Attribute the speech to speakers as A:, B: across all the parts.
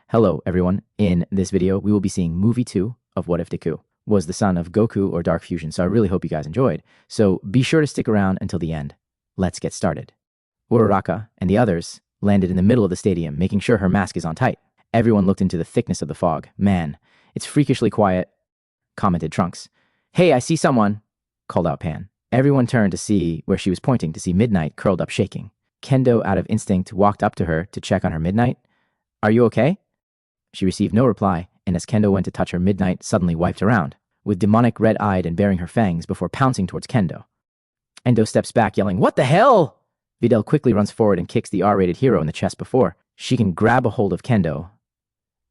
A: Hello everyone, in this video we will be seeing movie 2 of What If Deku was the son of Goku or Dark Fusion, so I really hope you guys enjoyed. So be sure to stick around until the end. Let's get started. Uraraka and the others landed in the middle of the stadium, making sure her mask is on tight. Everyone looked into the thickness of the fog. Man, it's freakishly quiet, commented Trunks. Hey, I see someone, called out Pan. Everyone turned to see where she was pointing to see Midnight curled up shaking. Kendo, out of instinct, walked up to her to check on her. Midnight, are you okay? She received no reply, and as Kendo went to touch her, Midnight suddenly wiped around, with demonic red-eyed and baring her fangs before pouncing towards Kendo. Endo steps back, yelling, "What the hell?" Videl quickly runs forward and kicks the R-rated hero in the chest before she can grab a hold of Kendo.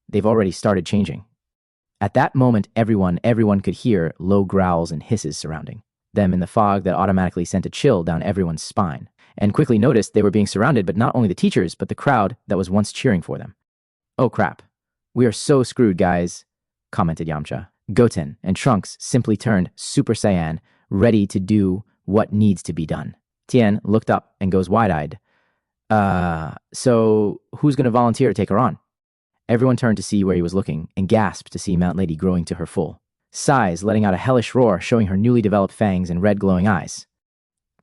A: They've already started changing. At that moment, everyone could hear low growls and hisses surrounding them in the fog that automatically sent a chill down everyone's spine, and quickly noticed they were being surrounded, but not only the teachers, but the crowd that was once cheering for them. "Oh crap. We are so screwed, guys," commented Yamcha. Goten and Trunks simply turned Super Saiyan, ready to do what needs to be done. Tien looked up and goes wide-eyed. So who's going to volunteer to take her on? Everyone turned to see where he was looking and gasped to see Mount Lady growing to her full size, letting out a hellish roar, showing her newly developed fangs and red glowing eyes.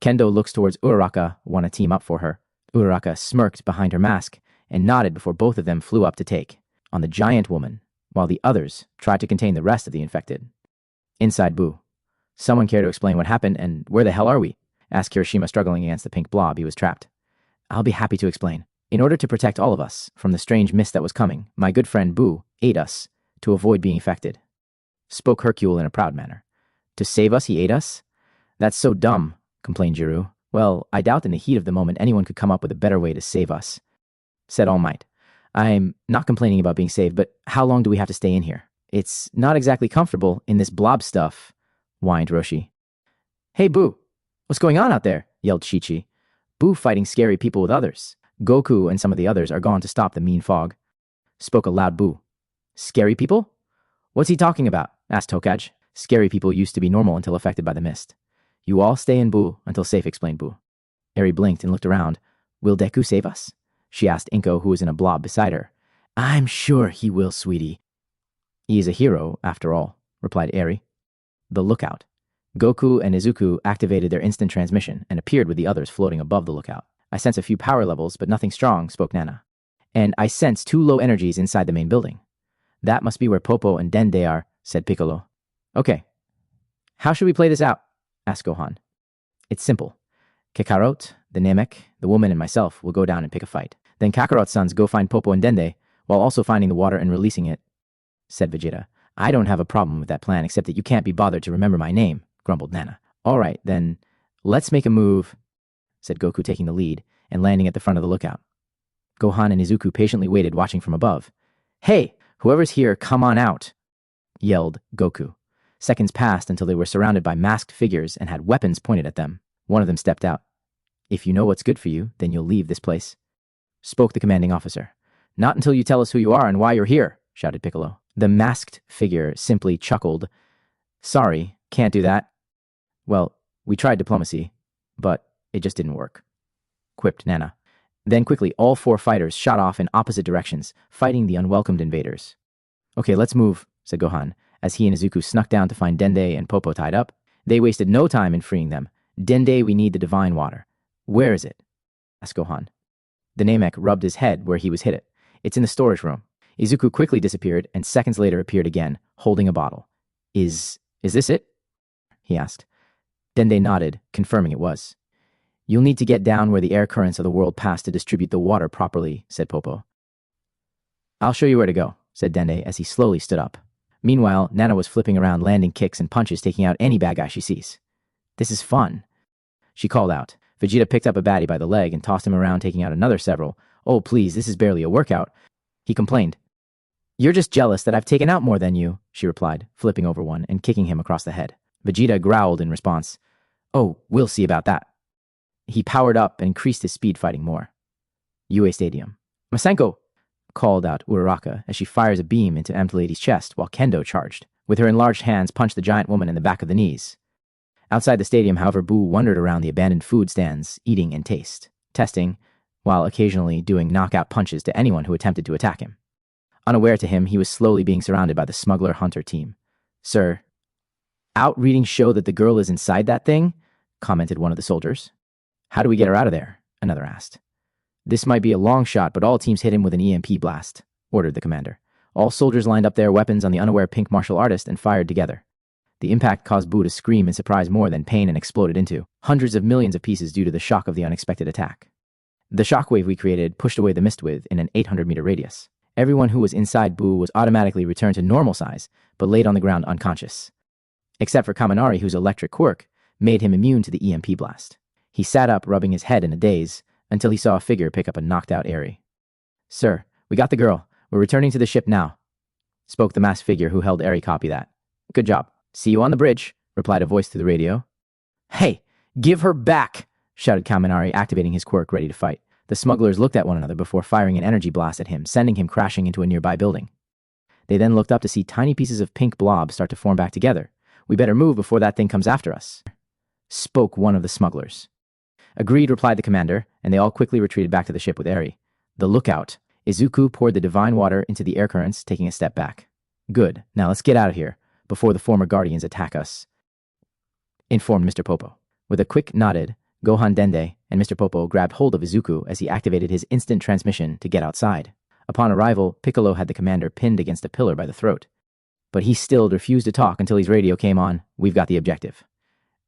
A: Kendo looks towards Uraraka, want to team up for her. Uraraka smirked behind her mask and nodded before both of them flew up to take on the giant woman, while the others tried to contain the rest of the infected. Inside Boo, someone care to explain what happened and where the hell are we? Asked Kirishima, struggling against the pink blob he was trapped. I'll be happy to explain. In order to protect all of us from the strange mist that was coming, my good friend Boo ate us to avoid being infected. Spoke Hercule in a proud manner. To save us, he ate us? That's so dumb, complained Jiru. Well, I doubt in the heat of the moment anyone could come up with a better way to save us, said All Might. I'm not complaining about being saved, but how long do we have to stay in here? It's not exactly comfortable in this blob stuff, whined Roshi. Hey, Boo, what's going on out there? Yelled Chi-Chi. Boo fighting scary people with others. Goku and some of the others are gone to stop the mean fog, spoke a loud Boo. Scary people? What's he talking about? Asked Tokaj. Scary people used to be normal until affected by the mist. You all stay in Boo until safe, explained Boo. Eri blinked and looked around. Will Deku save us? She asked Inko, who was in a blob beside her. I'm sure he will, sweetie. He is a hero, after all, replied Eri. The lookout. Goku and Izuku activated their instant transmission and appeared with the others floating above the lookout. I sense a few power levels, but nothing strong, spoke Nana. And I sense 2 low energies inside the main building. That must be where Popo and Dende are, said Piccolo. Okay. How should we play this out? Asked Gohan. It's simple. Kakarot, the Namek, the woman, and myself will go down and pick a fight. Then Kakarot's sons go find Popo and Dende, while also finding the water and releasing it, said Vegeta. I don't have a problem with that plan, except that you can't be bothered to remember my name, grumbled Nana. All right, then, let's make a move, said Goku, taking the lead and landing at the front of the lookout. Gohan and Izuku patiently waited, watching from above. Hey, whoever's here, come on out, yelled Goku. Seconds passed until they were surrounded by masked figures and had weapons pointed at them. One of them stepped out. If you know what's good for you, then you'll leave this place, spoke the commanding officer. Not until you tell us who you are and why you're here, shouted Piccolo. The masked figure simply chuckled. Sorry, can't do that. Well, we tried diplomacy, but it just didn't work, quipped Nana. Then quickly, all 4 fighters shot off in opposite directions, fighting the unwelcomed invaders. Okay, let's move, said Gohan, as he and Izuku snuck down to find Dende and Popo tied up. They wasted no time in freeing them. Dende, we need the divine water. Where is it? Asked Gohan. The Namek rubbed his head where he was hit it. It's in the storage room. Izuku quickly disappeared and seconds later appeared again, holding a bottle. Is this it? He asked. Dende nodded, confirming it was. You'll need to get down where the air currents of the world pass to distribute the water properly, said Popo. I'll show you where to go, said Dende as he slowly stood up. Meanwhile, Nana was flipping around, landing kicks and punches, taking out any bad guy she sees. This is fun, she called out. Vegeta picked up a baddie by the leg and tossed him around, taking out another several. Oh, please, this is barely a workout, he complained. You're just jealous that I've taken out more than you, she replied, flipping over one and kicking him across the head. Vegeta growled in response. Oh, we'll see about that. He powered up and increased his speed, fighting more. UA Stadium. Masenko, called out Uraraka as she fires a beam into Empty Lady's chest while Kendo charged. With her enlarged hands, punched the giant woman in the back of the knees. Outside the stadium, however, Boo wandered around the abandoned food stands, eating and testing, while occasionally doing knockout punches to anyone who attempted to attack him. Unaware to him, he was slowly being surrounded by the smuggler-hunter team. "Sir, out-readings show that the girl is inside that thing," commented one of the soldiers. "How do we get her out of there?" another asked. "This might be a long shot, but all teams hit him with an EMP blast," ordered the commander. All soldiers lined up their weapons on the unaware pink martial artist and fired together. The impact caused Boo to scream in surprise more than pain and exploded into hundreds of millions of pieces due to the shock of the unexpected attack. The shockwave we created pushed away the mist in an 800-meter radius. Everyone who was inside Boo was automatically returned to normal size, but laid on the ground unconscious. Except for Kaminari, whose electric quirk made him immune to the EMP blast. He sat up, rubbing his head in a daze, until he saw a figure pick up a knocked-out Eri. "Sir, we got the girl. We're returning to the ship now," spoke the masked figure who held Eri. "Copy that." "Good job. See you on the bridge," replied a voice through the radio. "Hey, give her back!" shouted Kaminari, activating his quirk, ready to fight. The smugglers looked at one another before firing an energy blast at him, sending him crashing into a nearby building. They then looked up to see tiny pieces of pink blobs start to form back together. "We better move before that thing comes after us," spoke one of the smugglers. "Agreed," replied the commander, and they all quickly retreated back to the ship with Eri. The lookout. Izuku poured the divine water into the air currents, taking a step back. "Good. Now let's get out of here, before the former guardians attack us," informed Mr. Popo. With a quick nodded, Gohan, Dende, and Mr. Popo grabbed hold of Izuku as he activated his instant transmission to get outside. Upon arrival, Piccolo had the commander pinned against a pillar by the throat. But he still refused to talk until his radio came on. "We've got the objective.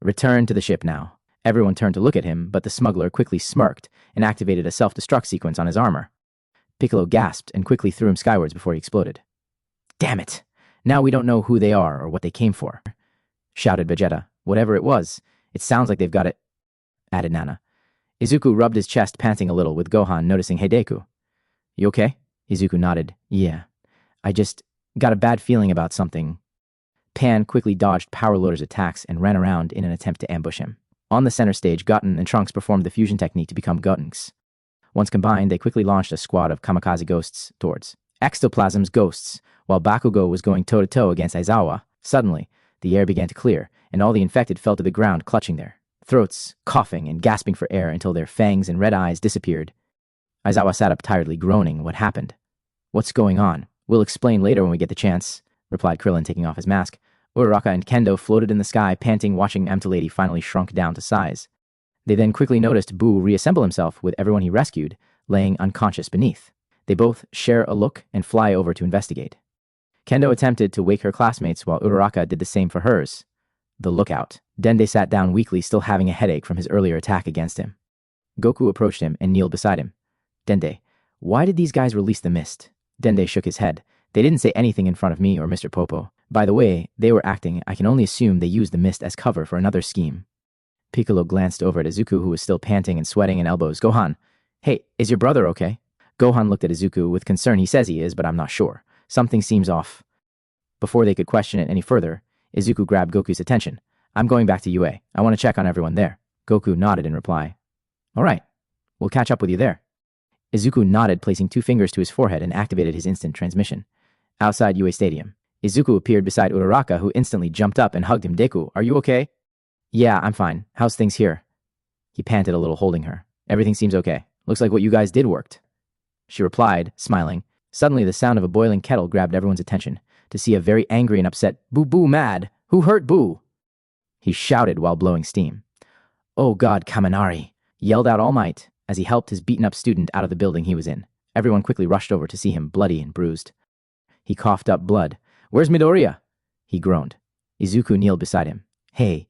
A: Return to the ship now." Everyone turned to look at him, but the smuggler quickly smirked and activated a self-destruct sequence on his armor. Piccolo gasped and quickly threw him skywards before he exploded. "Damn it! Now we don't know who they are or what they came for," shouted Vegeta. "Whatever it was, it sounds like they've got it," added Nana. Izuku rubbed his chest, panting a little, with Gohan noticing, "Hey, Deku, you okay?" Izuku nodded. "Yeah, I just got a bad feeling about something." Pan quickly dodged Power Loader's attacks and ran around in an attempt to ambush him. On the center stage, Goten and Trunks performed the fusion technique to become Gotenks. Once combined, they quickly launched a squad of kamikaze ghosts towards Ectoplasm's ghosts, while Bakugo was going toe-to-toe against Aizawa. Suddenly, the air began to clear, and all the infected fell to the ground, clutching their throats, coughing and gasping for air until their fangs and red eyes disappeared. Aizawa sat up tiredly, groaning. "What happened?" "What's going on? We'll explain later when we get the chance," replied Krillin, taking off his mask. Uraraka and Kendo floated in the sky, panting, watching Lady finally shrunk down to size. They then quickly noticed Boo reassemble himself with everyone he rescued, laying unconscious beneath. They both share a look and fly over to investigate. Kendo attempted to wake her classmates while Uraraka did the same for hers. The lookout. Dende sat down weakly, still having a headache from his earlier attack against him. Goku approached him and kneeled beside him. "Dende, why did these guys release the mist?" Dende shook his head. "They didn't say anything in front of me or Mr. Popo. By the way they were acting, I can only assume they used the mist as cover for another scheme." Piccolo glanced over at Izuku, who was still panting and sweating in elbows. "Gohan, hey, is your brother okay?" Gohan looked at Izuku with concern. "He says he is, but I'm not sure. Something seems off." Before they could question it any further, Izuku grabbed Goku's attention. "I'm going back to UA. I want to check on everyone there." Goku nodded in reply. "All right, we'll catch up with you there." Izuku nodded, placing 2 fingers to his forehead and activated his instant transmission. Outside UA Stadium, Izuku appeared beside Uraraka, who instantly jumped up and hugged him. "Deku, are you okay?" "Yeah, I'm fine. How's things here?" He panted a little, holding her. "Everything seems okay. Looks like what you guys did worked," she replied, smiling. Suddenly, the sound of a boiling kettle grabbed everyone's attention, to see a very angry and upset Boo mad. "Who hurt Boo?" he shouted while blowing steam. "Oh God, Kaminari!" yelled out All Might as he helped his beaten-up student out of the building he was in. Everyone quickly rushed over to see him, bloody and bruised. He coughed up blood. "Where's Midoriya?" he groaned. Izuku kneeled beside him. Hey,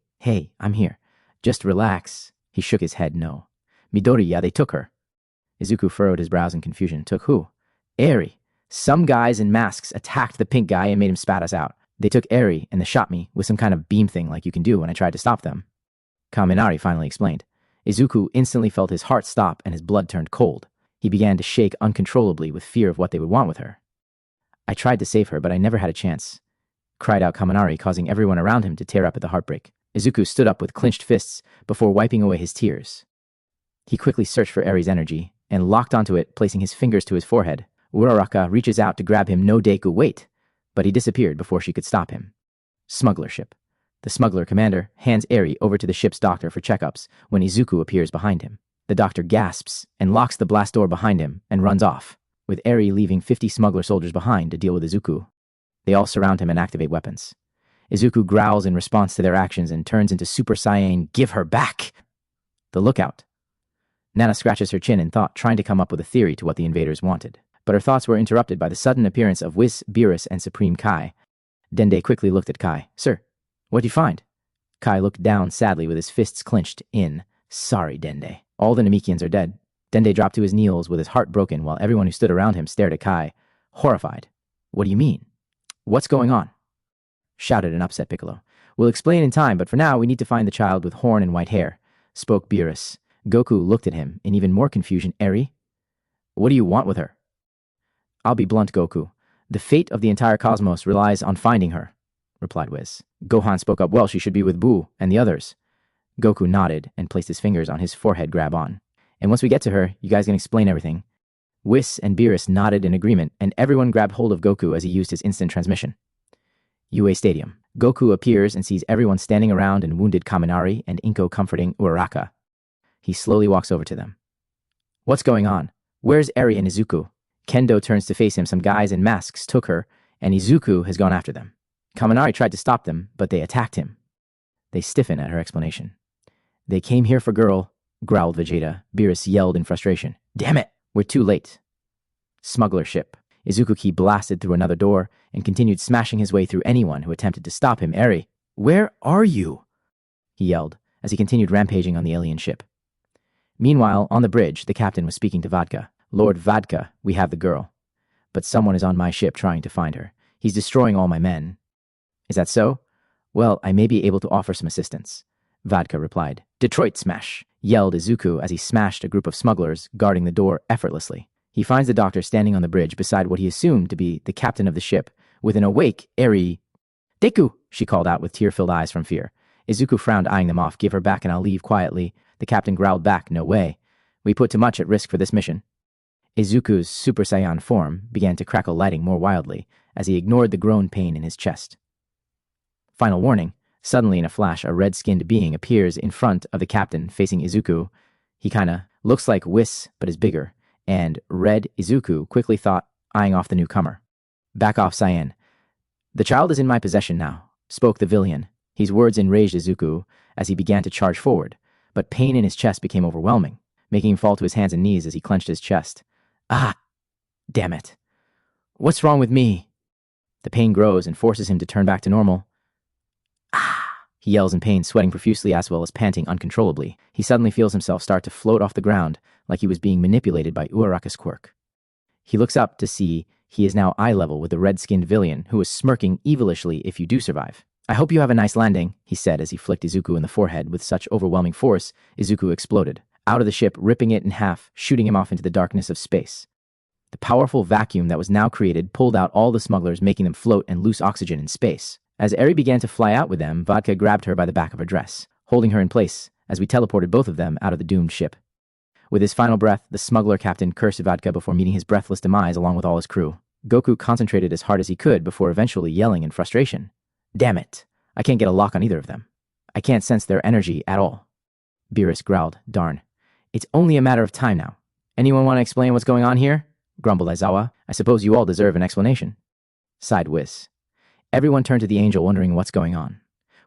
A: I'm here. Just relax." He shook his head. "No. Midoriya, they took her." Izuku furrowed his brows in confusion. "Took who?" "Eri. Some guys in masks attacked the pink guy and made him spat us out. They took Eri and they shot me with some kind of beam thing like you can do when I tried to stop them," Kaminari finally explained. Izuku instantly felt his heart stop and his blood turned cold. He began to shake uncontrollably with fear of what they would want with her. "I tried to save her, but I never had a chance," cried out Kaminari, causing everyone around him to tear up at the heartbreak. Izuku stood up with clenched fists before wiping away his tears. He quickly searched for Eri's energy and locked onto it, placing his fingers to his forehead. Uraraka reaches out to grab him. "No, Deku, wait!" But he disappeared before she could stop him. Smuggler ship. The smuggler commander hands Eri over to the ship's doctor for checkups when Izuku appears behind him. The doctor gasps and locks the blast door behind him and runs off. with Eri leaving 50 smuggler soldiers behind to deal with Izuku. They all surround him and activate weapons. Izuku growls in response to their actions and turns into Super Saiyan. Give her back! The lookout. Nana scratches her chin in thought, trying to come up with a theory to what the invaders wanted. But her thoughts were interrupted by the sudden appearance of Whis, Beerus, and Supreme Kai. Dende quickly looked at Kai. Sir, what'd you find? Kai looked down sadly with his fists clenched in. Sorry, Dende. All the Namekians are dead. Dende dropped to his knees with his heart broken while everyone who stood around him stared at Kai, horrified. What do you mean? What's going on? Shouted an upset Piccolo. We'll explain in time, but for now we need to find the child with horn and white hair, spoke Beerus. Goku looked at him in even more confusion. Eri? What do you want with her? I'll be blunt, Goku. The fate of the entire cosmos relies on finding her, replied Whis. Gohan spoke up. Well, she should be with Buu and the others. Goku nodded and placed his fingers on his forehead. Grab on. And once we get to her, you guys can explain everything. Whis and Beerus nodded in agreement, and everyone grabbed hold of Goku as he used his instant transmission. UA Stadium. Goku appears and sees everyone standing around and wounded Kaminari and Inko comforting Uraraka. He slowly walks over to them. What's going on? Where's Eri and Izuku? Kendo turns to face him. Some guys in masks took her, and Izuku has gone after them. Kaminari tried to stop them, but they attacked him. They stiffen at her explanation. They came here for girl, growled Vegeta. Beerus yelled in frustration. Damn it! We're too late. Smuggler ship. Izuku blasted through another door and continued smashing his way through anyone who attempted to stop him. Eri, where are you? He yelled as he continued rampaging on the alien ship. Meanwhile, on the bridge, the captain was speaking to Vodka. Lord Vodka, we have the girl. But someone is on my ship trying to find her. He's destroying all my men. Is that so? Well, I may be able to offer some assistance. Vodka replied. Detroit smash, yelled Izuku as he smashed a group of smugglers guarding the door effortlessly. He finds the doctor standing on the bridge beside what he assumed to be the captain of the ship, with an awake Eri. Deku, she called out with tear-filled eyes from fear. Izuku frowned, eyeing them off. Give her back and I'll leave quietly. The captain growled back. No way. We put too much at risk for this mission. Izuku's Super Saiyan form began to crackle, lighting more wildly as he ignored the groan pain in his chest. Final warning. Suddenly, in a flash, a red-skinned being appears in front of the captain, facing Izuku. He kinda looks like Whis, but is bigger. And Red Izuku quickly thought, eyeing off the newcomer. Back off, Saiyan. The child is in my possession now, spoke the villain. His words enraged Izuku as he began to charge forward, but pain in his chest became overwhelming, making him fall to his hands and knees as he clenched his chest. Ah! Damn it. What's wrong with me? The pain grows and forces him to turn back to normal. Ah! He yells in pain, sweating profusely as well as panting uncontrollably. He suddenly feels himself start to float off the ground like he was being manipulated by Uraraka's quirk. He looks up to see he is now eye level with the red-skinned villain who is smirking evilishly. If you do survive. I hope you have a nice landing, he said as he flicked Izuku in the forehead with such overwhelming force, Izuku exploded, out of the ship, ripping it in half, shooting him off into the darkness of space. The powerful vacuum that was now created pulled out all the smugglers, making them float and lose oxygen in space. As Eri began to fly out with them, Vodka grabbed her by the back of her dress, holding her in place as we teleported both of them out of the doomed ship. With his final breath, the smuggler captain cursed Vodka before meeting his breathless demise along with all his crew. Goku concentrated as hard as he could before eventually yelling in frustration. Damn it. I can't get a lock on either of them. I can't sense their energy at all. Beerus growled. Darn. It's only a matter of time now. Anyone want to explain what's going on here? Grumbled Aizawa. I suppose you all deserve an explanation. Sighed Whis. Everyone turned to the angel, wondering what's going on.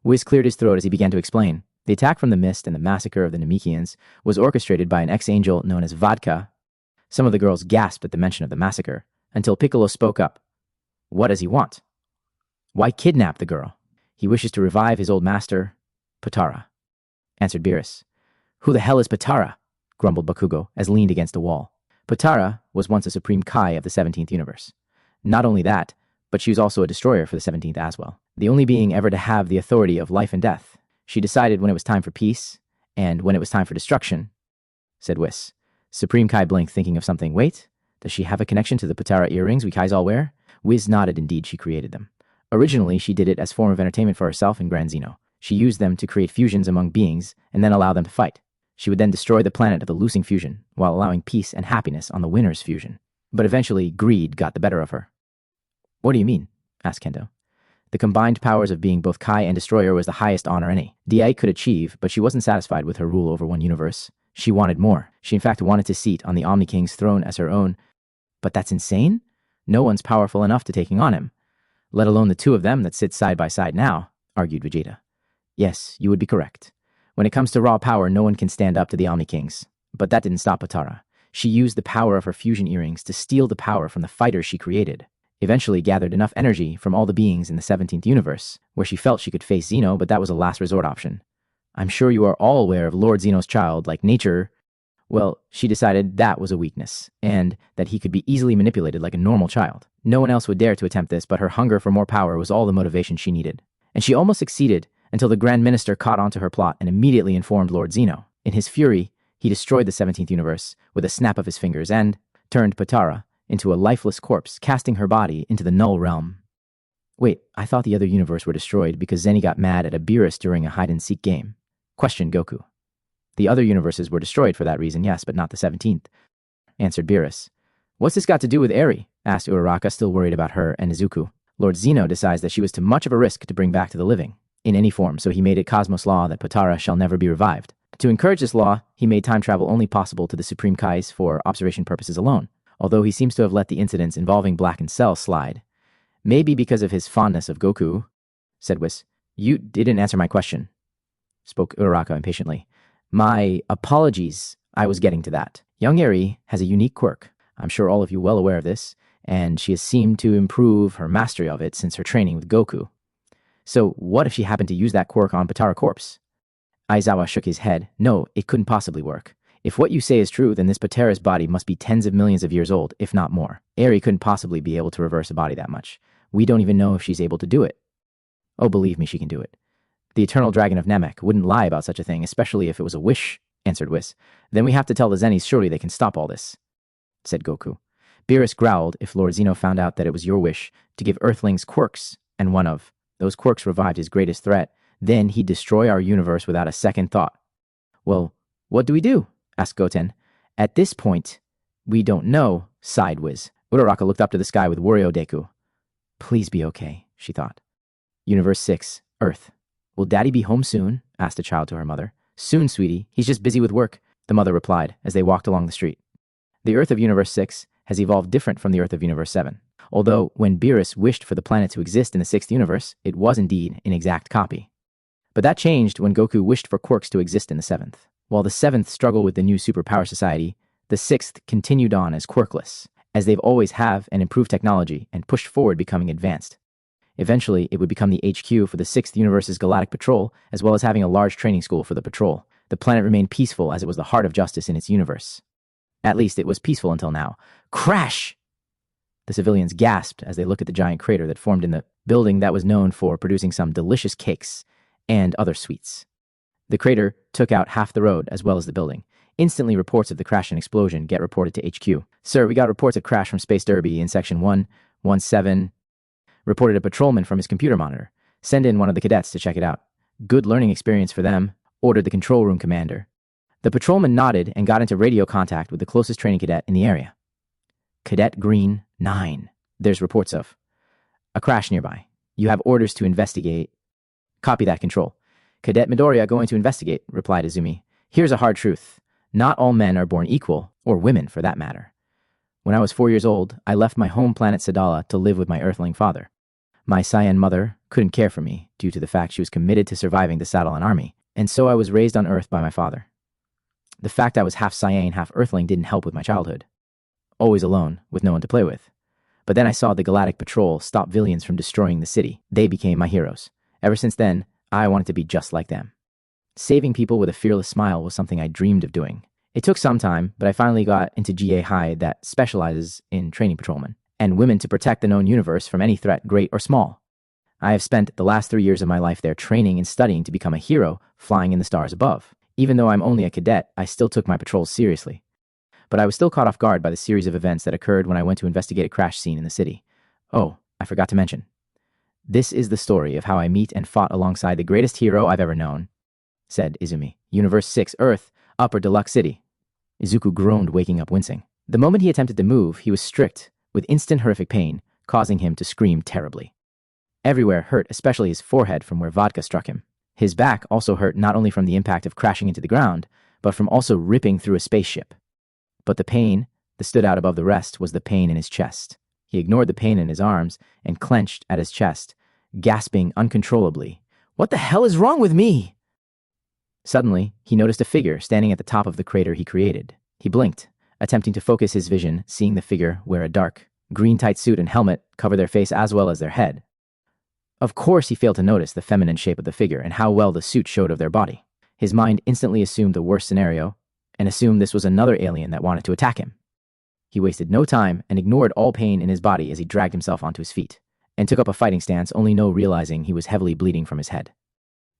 A: Whis cleared his throat as he began to explain. The attack from the mist and the massacre of the Namekians was orchestrated by an ex-angel known as Vodka. Some of the girls gasped at the mention of the massacre, until Piccolo spoke up. What does he want? Why kidnap the girl? He wishes to revive his old master, Potara, answered Beerus. Who the hell is Potara? Grumbled Bakugo as leaned against a wall. Potara was once a supreme Kai of the 17th universe. Not only that, but she was also a destroyer for the 17th as well. The only being ever to have the authority of life and death. She decided when it was time for peace, and when it was time for destruction, said Whis. Supreme Kai blinked, thinking of something. Wait, does she have a connection to the Potara earrings we Kais all wear? Whis nodded. Indeed, she created them. Originally, she did it as form of entertainment for herself and Grand Zeno. She used them to create fusions among beings and then allow them to fight. She would then destroy the planet of the losing fusion while allowing peace and happiness on the winner's fusion. But eventually, greed got the better of her. What do you mean? Asked Kendo. The combined powers of being both Kai and Destroyer was the highest honor any DI could achieve, but she wasn't satisfied with her rule over one universe. She wanted more. She in fact wanted to seat on the Omni King's throne as her own. But that's insane. No one's powerful enough to taking on him, let alone the two of them that sit side by side now, argued Vegeta. Yes, you would be correct. When it comes to raw power, no one can stand up to the Omni Kings. But that didn't stop Potara. She used the power of her fusion earrings to steal the power from the fighters she created. Eventually gathered enough energy from all the beings in the 17th universe, where she felt she could face Zeno, but that was a last resort option. I'm sure you are all aware of Lord Zeno's child, like nature. Well, she decided that was a weakness, and that he could be easily manipulated like a normal child. No one else would dare to attempt this, but her hunger for more power was all the motivation she needed. And she almost succeeded, until the Grand Minister caught onto her plot and immediately informed Lord Zeno. In his fury, he destroyed the 17th universe with a snap of his fingers and turned Potara into a lifeless corpse, casting her body into the null realm. Wait, I thought the other universe were destroyed because Zenny got mad at a Beerus during a hide-and-seek game, questioned Goku. The other universes were destroyed for that reason, yes, but not the 17th, answered Beerus. What's this got to do with Eri? Asked Uraraka, still worried about her and Izuku. Lord Zeno decides that she was too much of a risk to bring back to the living, in any form, so he made it Cosmos law that Potara shall never be revived. To encourage this law, he made time travel only possible to the Supreme Kais for observation purposes alone, although he seems to have let the incidents involving Black and Cell slide. Maybe because of his fondness of Goku, said Whis. You didn't answer my question, spoke Uraraka impatiently. My apologies, I was getting to that. Young Eri has a unique quirk. I'm sure all of you well aware of this, and she has seemed to improve her mastery of it since her training with Goku. So what if she happened to use that quirk on Potara Corpse? Aizawa shook his head. No, it couldn't possibly work. If what you say is true, then this Potara's body must be tens of millions of years old, if not more. Eri couldn't possibly be able to reverse a body that much. We don't even know if she's able to do it. Oh, believe me, she can do it. The Eternal Dragon of Namek wouldn't lie about such a thing, especially if it was a wish, answered Whis. Then we have to tell the Zennies surely they can stop all this, said Goku. Beerus growled if Lord Zeno found out that it was your wish to give Earthlings quirks, and one of those quirks revived his greatest threat, then he'd destroy our universe without a second thought. Well, what do we do? Asked Goten. At this point, we don't know, sighed Wiz. Uraraka looked up to the sky with Wario Deku. Please be okay, she thought. Universe 6, Earth. Will Daddy be home soon? Asked a child to her mother. Soon, sweetie. He's just busy with work, the mother replied as they walked along the street. The Earth of Universe 6 has evolved different from the Earth of Universe 7. Although, when Beerus wished for the planet to exist in the 6th universe, it was indeed an exact copy. But that changed when Goku wished for Quirks to exist in the 7th. While the 7th struggled with the new superpower society, the 6th continued on as quirkless, as they've always have and improved technology and pushed forward becoming advanced. Eventually, it would become the HQ for the 6th universe's galactic patrol, as well as having a large training school for the patrol. The planet remained peaceful as it was the heart of justice in its universe. At least it was peaceful until now. Crash! The civilians gasped as they looked at the giant crater that formed in the building that was known for producing some delicious cakes and other sweets. The crater took out half the road as well as the building. Instantly, reports of the crash and explosion get reported to HQ. Sir, we got reports of crash from Space Derby in Section 117. Reported a patrolman from his computer monitor. Send in one of the cadets to check it out. Good learning experience for them, ordered the control room commander. The patrolman nodded and got into radio contact with the closest training cadet in the area. Cadet Green 9. There's reports of a crash nearby. You have orders to investigate. Copy that, Control. Cadet Midoriya going to investigate, replied Izumi. Here's a hard truth. Not all men are born equal, or women for that matter. When I was 4 years old, I left my home planet Sadala to live with my Earthling father. My Saiyan mother couldn't care for me due to the fact she was committed to surviving the Sadalan army, and so I was raised on Earth by my father. The fact I was half Saiyan, half Earthling didn't help with my childhood. Always alone, with no one to play with. But then I saw the Galactic Patrol stop villains from destroying the city. They became my heroes. Ever since then, I wanted to be just like them. Saving people with a fearless smile was something I dreamed of doing. It took some time, but I finally got into GA High that specializes in training patrolmen and women to protect the known universe from any threat, great or small. I have spent the last 3 years of my life there training and studying to become a hero flying in the stars above. Even though I'm only a cadet, I still took my patrols seriously. But I was still caught off guard by the series of events that occurred when I went to investigate a crash scene in the city. Oh, I forgot to mention. This is the story of how I meet and fought alongside the greatest hero I've ever known, said Izumi. Universe 6, Earth, Upper Deluxe City. Izuku groaned, waking up wincing. The moment he attempted to move, he was strict, with instant horrific pain, causing him to scream terribly. Everywhere hurt, especially his forehead from where vodka struck him. His back also hurt not only from the impact of crashing into the ground, but from also ripping through a spaceship. But the pain that stood out above the rest was the pain in his chest. He ignored the pain in his arms and clenched at his chest, gasping uncontrollably. "What the hell is wrong with me?" Suddenly, he noticed a figure standing at the top of the crater he created. He blinked, attempting to focus his vision, seeing the figure wear a dark green tight suit and helmet cover their face as well as their head. Of course, he failed to notice the feminine shape of the figure and how well the suit showed of their body. His mind instantly assumed the worst scenario and assumed this was another alien that wanted to attack him. He wasted no time and ignored all pain in his body as he dragged himself onto his feet and took up a fighting stance, only now realizing he was heavily bleeding from his head.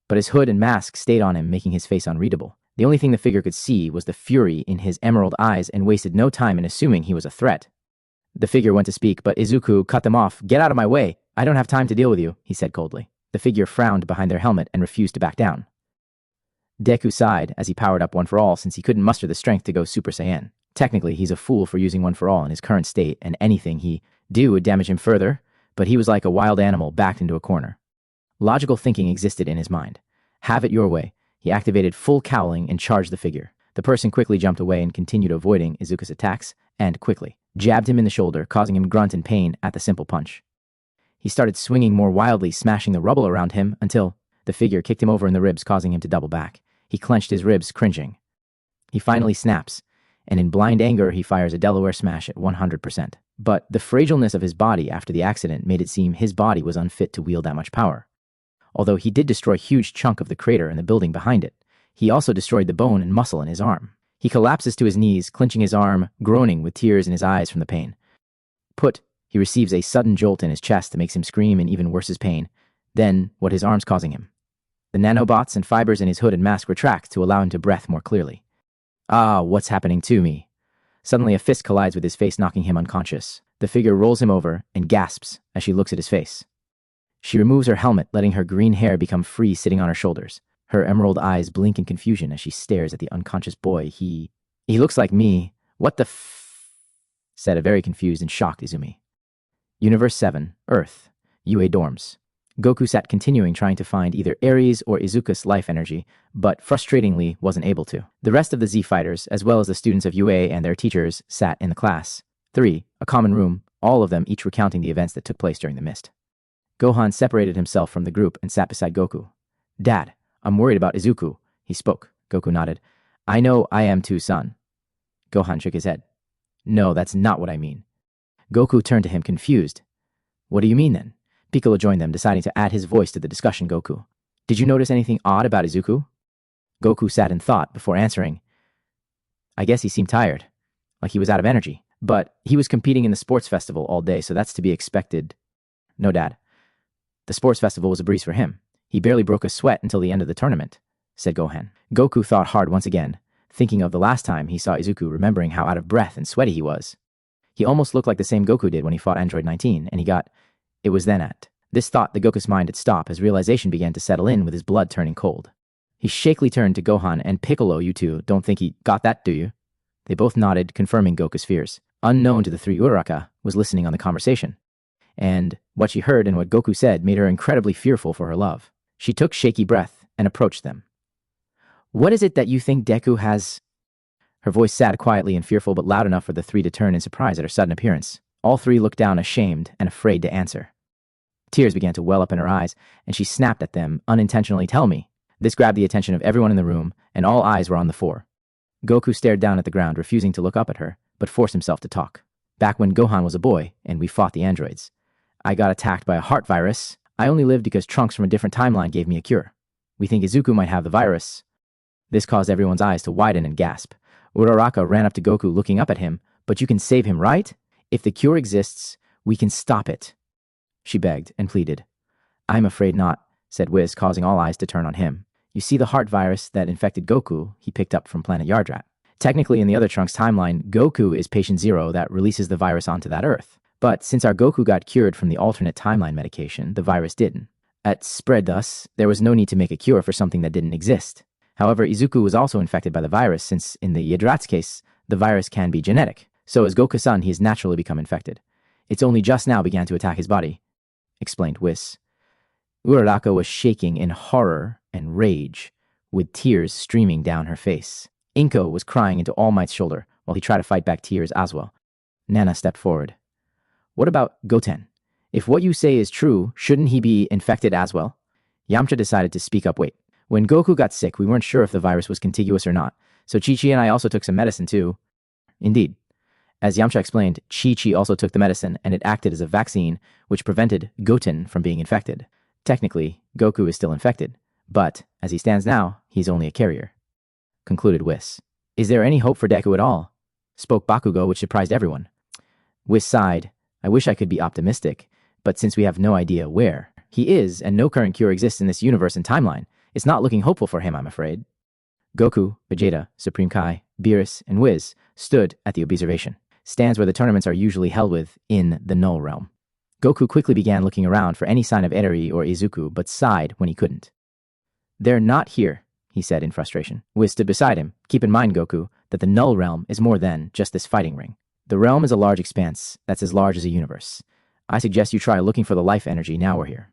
A: But his hood and mask stayed on him, making his face unreadable. The only thing the figure could see was the fury in his emerald eyes and wasted no time in assuming he was a threat. The figure went to speak, but Izuku cut them off. "Get out of my way. I don't have time to deal with you," he said coldly. The figure frowned behind their helmet and refused to back down. Deku sighed as he powered up One For All since he couldn't muster the strength to go Super Saiyan. Technically, he's a fool for using One For All in his current state, and anything he do would damage him further, but he was like a wild animal backed into a corner. Logical thinking existed in his mind. Have it your way. He activated full cowling and charged the figure. The person quickly jumped away and continued avoiding Izuku's attacks, and quickly jabbed him in the shoulder, causing him grunt in pain at the simple punch. He started swinging more wildly, smashing the rubble around him until the figure kicked him over in the ribs, causing him to double back. He clenched his ribs, cringing. He finally snaps, and in blind anger he fires a Delaware smash at 100%. But the fragileness of his body after the accident made it seem his body was unfit to wield that much power. Although he did destroy a huge chunk of the crater and the building behind it, he also destroyed the bone and muscle in his arm. He collapses to his knees, clenching his arm, groaning with tears in his eyes from the pain. He receives a sudden jolt in his chest that makes him scream in even worse pain than what his arm's causing him. The nanobots and fibers in his hood and mask retract to allow him to breathe more clearly. "Ah, what's happening to me?" Suddenly a fist collides with his face, knocking him unconscious. The figure rolls him over and gasps as she looks at his face. She removes her helmet, letting her green hair become free, sitting on her shoulders. Her emerald eyes blink in confusion as she stares at the unconscious boy. He looks like me. What the said a very confused and shocked Izumi. Universe 7, Earth, UA dorms. Goku sat continuing trying to find either Ares or Izuku's life energy, but frustratingly wasn't able to. The rest of the Z fighters, as well as the students of UA and their teachers, sat in the class 3, a common room, all of them each recounting the events that took place during the mist. Gohan separated himself from the group and sat beside Goku. "Dad, I'm worried about Izuku," he spoke. Goku nodded. "I know I am too, son." Gohan shook his head. "No, that's not what I mean." Goku turned to him, confused. "What do you mean then?" Piccolo joined them, deciding to add his voice to the discussion. "Goku, did you notice anything odd about Izuku?" Goku sat in thought before answering. "I guess he seemed tired, like he was out of energy. But he was competing in the sports festival all day, so that's to be expected." "No, Dad. The sports festival was a breeze for him. He barely broke a sweat until the end of the tournament," said Gohan. Goku thought hard once again, thinking of the last time he saw Izuku, remembering how out of breath and sweaty he was. He almost looked like the same Goku did when he fought Android 19, and it was then at this thought that Goku's mind had stopped as realization began to settle in with his blood turning cold. He shakily turned to Gohan and Piccolo. "You two don't think he got that, do you?" They both nodded, confirming Goku's fears. Unknown to the three, Uraraka was listening on the conversation, and what she heard and what Goku said made her incredibly fearful for her love. She took shaky breath and approached them. "What is it that you think Deku has?" Her voice sat quietly and fearful, but loud enough for the three to turn in surprise at her sudden appearance. All three looked down, ashamed and afraid to answer. Tears began to well up in her eyes, and she snapped at them, unintentionally. "Tell me." This grabbed the attention of everyone in the room, and all eyes were on the four. Goku stared down at the ground, refusing to look up at her, but forced himself to talk. "Back when Gohan was a boy, and we fought the androids, I got attacked by a heart virus. I only lived because Trunks from a different timeline gave me a cure. We think Izuku might have the virus." This caused everyone's eyes to widen and gasp. Uraraka ran up to Goku, looking up at him. "But you can save him, right? If the cure exists, we can stop it," she begged and pleaded. "I'm afraid not," said Wiz, causing all eyes to turn on him. "You see the heart virus that infected Goku, he picked up from planet Yardrat. Technically, in the other Trunks timeline, Goku is patient 0 that releases the virus onto that Earth. But since our Goku got cured from the alternate timeline medication, the virus didn't. At spread thus, there was no need to make a cure for something that didn't exist. However, Izuku was also infected by the virus, since in the Yadrat's case, the virus can be genetic. So as Goku-san, he has naturally become infected. It's only just now began to attack his body," explained Whis. Uraraka was shaking in horror and rage, with tears streaming down her face. Inko was crying into All Might's shoulder, while he tried to fight back tears as well. Nana stepped forward. What about Goten? If what you say is true, shouldn't he be infected as well? Yamcha decided to speak up. Wait. When Goku got sick, we weren't sure if the virus was contagious or not, so Chi-Chi and I also took some medicine too. Indeed. As Yamcha explained, Chi-Chi also took the medicine, and it acted as a vaccine which prevented Goten from being infected. Technically, Goku is still infected, but, as he stands now, he's only a carrier. Concluded Whis. Is there any hope for Deku at all? Spoke Bakugo, which surprised everyone. Whis sighed. I wish I could be optimistic, but since we have no idea where he is, and no current cure exists in this universe and timeline, it's not looking hopeful for him, I'm afraid. Goku, Vegeta, Supreme Kai, Beerus, and Whis stood at the observation stands where the tournaments are usually held in the Null Realm. Goku quickly began looking around for any sign of Eri or Izuku, but sighed when he couldn't. They're not here, he said in frustration. Whis stood beside him. Keep in mind, Goku, that the Null Realm is more than just this fighting ring. The realm is a large expanse that's as large as a universe. I suggest you try looking for the life energy now we're here.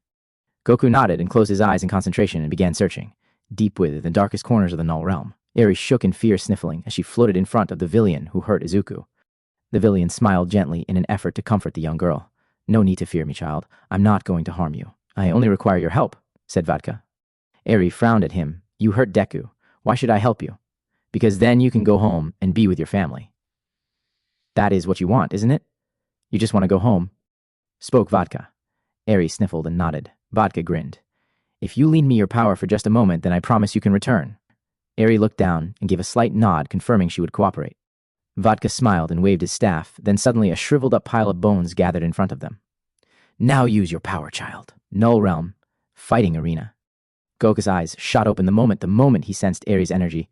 A: Goku nodded and closed his eyes in concentration and began searching, deep within the darkest corners of the Null Realm. Eri shook in fear, sniffling as she floated in front of the villain who hurt Izuku. The villain smiled gently in an effort to comfort the young girl. No need to fear me, child. I'm not going to harm you. I only require your help, said Vodka. Eri frowned at him. You hurt Deku. Why should I help you? Because then you can go home and be with your family. That is what you want, isn't it? You just want to go home, spoke Vodka. Eri sniffled and nodded. Vodka grinned. If you lend me your power for just a moment, then I promise you can return. Eri looked down and gave a slight nod, confirming she would cooperate. Vodka smiled and waved his staff, then suddenly a shriveled-up pile of bones gathered in front of them. Now use your power, child. Null Realm. Fighting arena. Goku's eyes shot open the moment he sensed Eri's energy.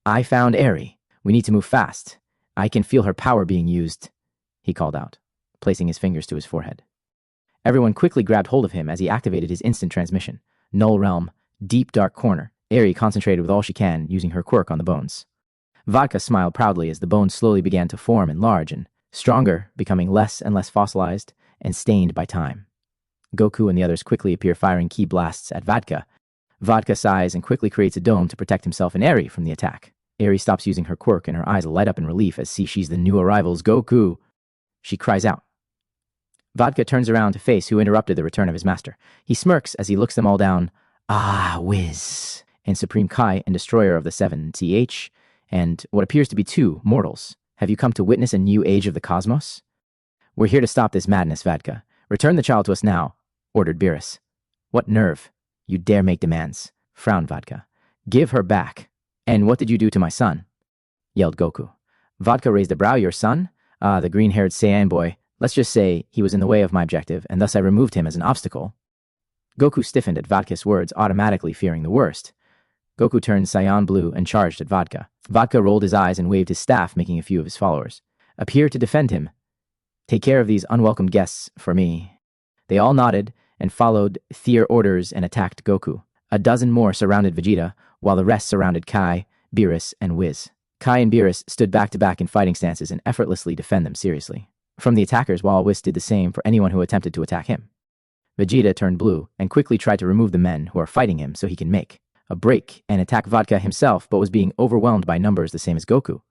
A: I found Eri. We need to move fast. I can feel her power being used, he called out, placing his fingers to his forehead. Everyone quickly grabbed hold of him as he activated his instant transmission. Null Realm. Deep dark corner. Eri concentrated with all she can, using her quirk on the bones. Vodka smiled proudly as the bones slowly began to form and enlarge and stronger, becoming less and less fossilized and stained by time. Goku and the others quickly appear, firing ki blasts at Vodka. Vodka sighs and quickly creates a dome to protect himself and Eri from the attack. Eri stops using her quirk and her eyes light up in relief as she's the new arrivals. Goku! She cries out. Vodka turns around to face who interrupted the return of his master. He smirks as he looks them all down. Ah, Whis! And Supreme Kai and Destroyer of the Seven, TH, and what appears to be two mortals. Have you come to witness a new age of the cosmos? We're here to stop this madness, Vodka. Return the child to us now, ordered Beerus. What nerve! You dare make demands, frowned Vodka. Give her back. And what did you do to my son? Yelled Goku. Vodka raised a brow. Your son? Ah, the green-haired Saiyan boy. Let's just say he was in the way of my objective, and thus I removed him as an obstacle. Goku stiffened at Vodka's words, automatically fearing the worst. Goku turned cyan blue and charged at Vodka. Vodka rolled his eyes and waved his staff, making a few of his followers appear to defend him. Take care of these unwelcome guests for me. They all nodded and followed their orders and attacked Goku. A dozen more surrounded Vegeta, while the rest surrounded Kai, Beerus, and Whis. Kai and Beerus stood back to back in fighting stances and effortlessly defend them seriously from the attackers, while Whis did the same for anyone who attempted to attack him. Vegeta turned blue and quickly tried to remove the men who are fighting him so he can make a break and attack Vodka himself, but was being overwhelmed by numbers the same as Goku.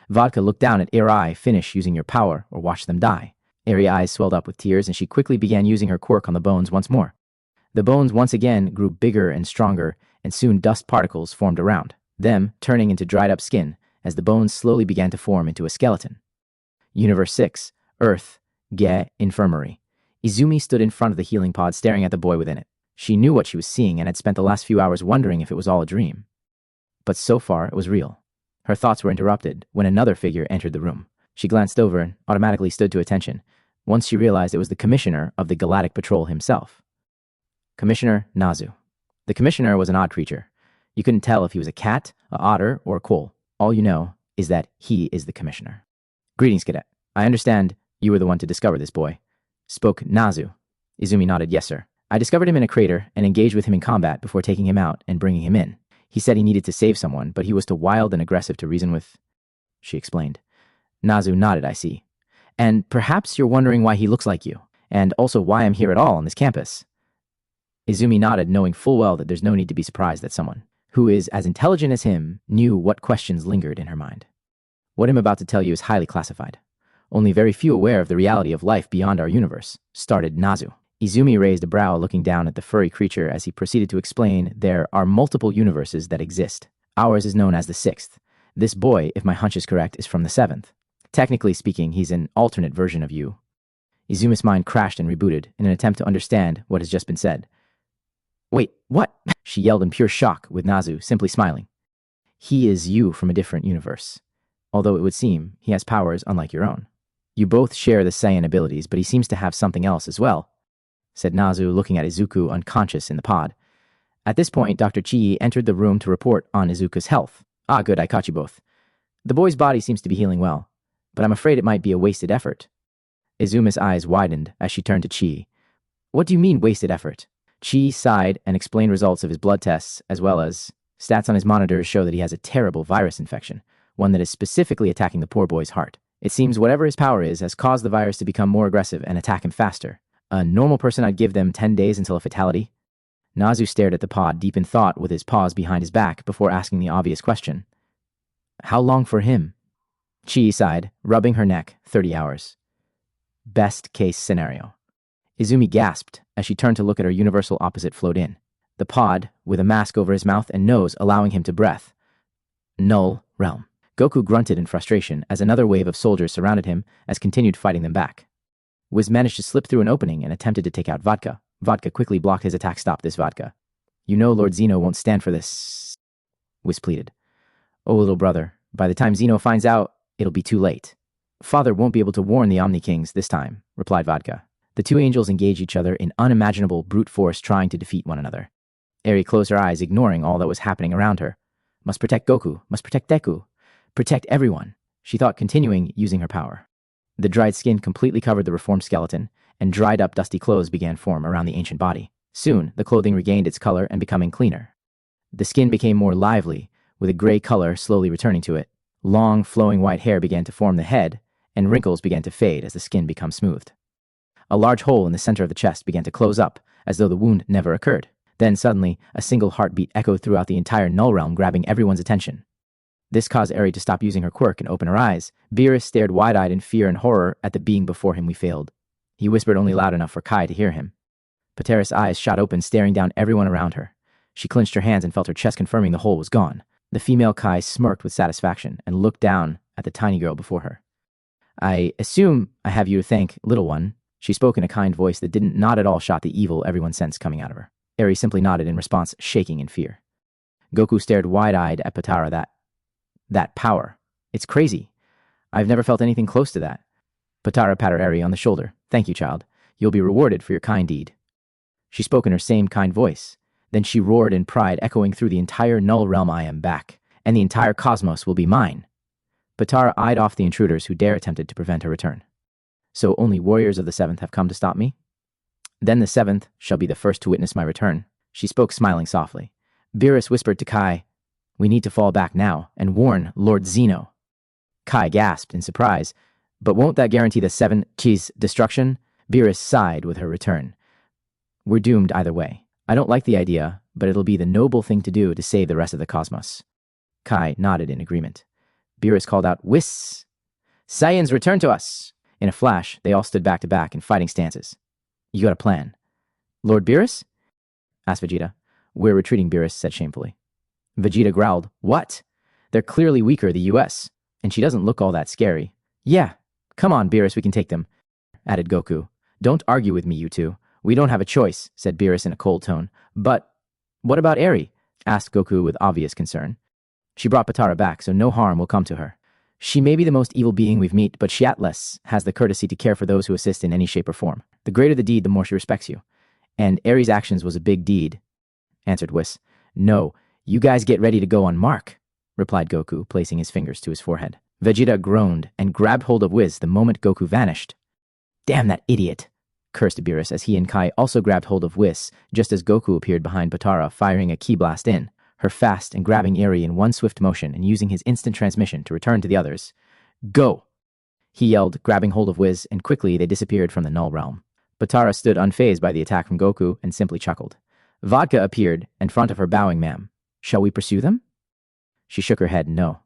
A: Vodka looked down at Eri. Finish using your power or watch them die. Eri's eyes swelled up with tears and she quickly began using her quirk on the bones once more. The bones once again grew bigger and stronger, and soon dust particles formed around them, turning into dried up skin as the bones slowly began to form into a skeleton. Universe 6, Earth, Ge Infirmary. Izumi stood in front of the healing pod staring at the boy within it. She knew what she was seeing and had spent the last few hours wondering if it was all a dream. But so far, it was real. Her thoughts were interrupted when another figure entered the room. She glanced over and automatically stood to attention once she realized it was the commissioner of the Galactic Patrol himself. Commissioner Nazu. The commissioner was an odd creature. You couldn't tell if he was a cat, a otter, or a coal. All you know is that he is the commissioner. Greetings, cadet. I understand you were the one to discover this boy, spoke Nazu. Izumi nodded. Yes, sir. I discovered him in a crater and engaged with him in combat before taking him out and bringing him in. He said he needed to save someone, but he was too wild and aggressive to reason with, she explained. Nazu nodded. I see. And perhaps you're wondering why he looks like you, and also why I'm here at all on this campus. Izumi nodded, knowing full well that there's no need to be surprised that someone who is as intelligent as him knew what questions lingered in her mind. What I'm about to tell you is highly classified. Only very few aware of the reality of life beyond our universe, started Nazu. Izumi raised a brow looking down at the furry creature as he proceeded to explain there are multiple universes that exist. Ours is known as the 6th. This boy, if my hunch is correct, is from the 7th. Technically speaking, he's an alternate version of you. Izumi's mind crashed and rebooted in an attempt to understand what has just been said. Wait, what? She yelled in pure shock, with Nazu simply smiling. He is you from a different universe. Although it would seem he has powers unlike your own. You both share the Saiyan abilities, but he seems to have something else as well, said Nazu, looking at Izuku unconscious in the pod. At this point, Dr. Chi entered the room to report on Izuku's health. Ah, good, I caught you both. The boy's body seems to be healing well, but I'm afraid it might be a wasted effort. Izumi's eyes widened as she turned to Chi. What do you mean, wasted effort? Chi sighed and explained results of his blood tests, as well as stats on his monitors show that he has a terrible virus infection, one that is specifically attacking the poor boy's heart. It seems whatever his power is has caused the virus to become more aggressive and attack him faster. A normal person, I'd give them 10 days until a fatality. Nazu stared at the pod, deep in thought, with his paws behind his back, before asking the obvious question. How long for him? Chi sighed, rubbing her neck. 30 hours. Best case scenario. Izumi gasped as she turned to look at her universal opposite float in. The pod, with a mask over his mouth and nose, allowing him to breathe. Null realm. Goku grunted in frustration as another wave of soldiers surrounded him as continued fighting them back. Wiz managed to slip through an opening and attempted to take out Vodka. Vodka quickly blocked his attack. Stop this, Vodka. You know Lord Zeno won't stand for this, Wiz pleaded. Oh, little brother, by the time Zeno finds out, it'll be too late. Father won't be able to warn the Omni Kings this time, replied Vodka. The two angels engaged each other in unimaginable brute force, trying to defeat one another. Eri closed her eyes, ignoring all that was happening around her. Must protect Goku, must protect Deku. Protect everyone, she thought, continuing using her power. The dried skin completely covered the reformed skeleton, and dried up dusty clothes began to form around the ancient body. Soon, the clothing regained its color and becoming cleaner. The skin became more lively, with a gray color slowly returning to it. Long, flowing white hair began to form the head, and wrinkles began to fade as the skin became smoothed. A large hole in the center of the chest began to close up, as though the wound never occurred. Then suddenly, a single heartbeat echoed throughout the entire Null Realm, grabbing everyone's attention. This caused Eri to stop using her quirk and open her eyes. Beerus stared wide-eyed in fear and horror at the being before him. We failed. He whispered only loud enough for Kai to hear him. Patera's eyes shot open, staring down everyone around her. She clenched her hands and felt her chest, confirming the hole was gone. The female Kai smirked with satisfaction and looked down at the tiny girl before her. I assume I have you to thank, little one. She spoke in a kind voice that didn't not at all shot the evil everyone sensed coming out of her. Eri simply nodded in response, shaking in fear. Goku stared wide-eyed at Patara. That power. It's crazy. I've never felt anything close to that. Patara patted Eri on the shoulder. Thank you, child. You'll be rewarded for your kind deed. She spoke in her same kind voice. Then she roared in pride, echoing through the entire Null Realm. I am back, and the entire cosmos will be mine. Patara eyed off the intruders who dare attempted to prevent her return. So only warriors of the 7th have come to stop me? Then the 7th shall be the first to witness my return. She spoke, smiling softly. Beerus whispered to Kai, we need to fall back now and warn Lord Zeno. Kai gasped in surprise. But won't that guarantee the 7th's destruction? Beerus sighed with her return. We're doomed either way. I don't like the idea, but it'll be the noble thing to do to save the rest of the cosmos. Kai nodded in agreement. Beerus called out, Whiss! Saiyans, return to us! In a flash, they all stood back to back in fighting stances. You got a plan. Lord Beerus? Asked Vegeta. We're retreating, Beerus said shamefully. Vegeta growled, What? They're clearly weaker, the US, and she doesn't look all that scary. Yeah, come on, Beerus, we can take them, added Goku. Don't argue with me, you two. We don't have a choice, said Beerus in a cold tone. But what about Eri? Asked Goku with obvious concern. She brought Patara back, so no harm will come to her. She may be the most evil being we've met, but she at least has the courtesy to care for those who assist in any shape or form. The greater the deed, the more she respects you. And Eri's actions was a big deed, answered Whis. No, you guys get ready to go on mark, replied Goku, placing his fingers to his forehead. Vegeta groaned and grabbed hold of Whis the moment Goku vanished. Damn that idiot, cursed Beerus as he and Kai also grabbed hold of Whis just as Goku appeared behind Patara, firing a ki blast in, her fast and grabbing Eri in one swift motion and using his instant transmission to return to the others. Go! He yelled, grabbing hold of Whis, and quickly they disappeared from the Null Realm. Patara stood unfazed by the attack from Goku and simply chuckled. Vodka appeared in front of her, bowing. Ma'am, shall we pursue them? She shook her head. No.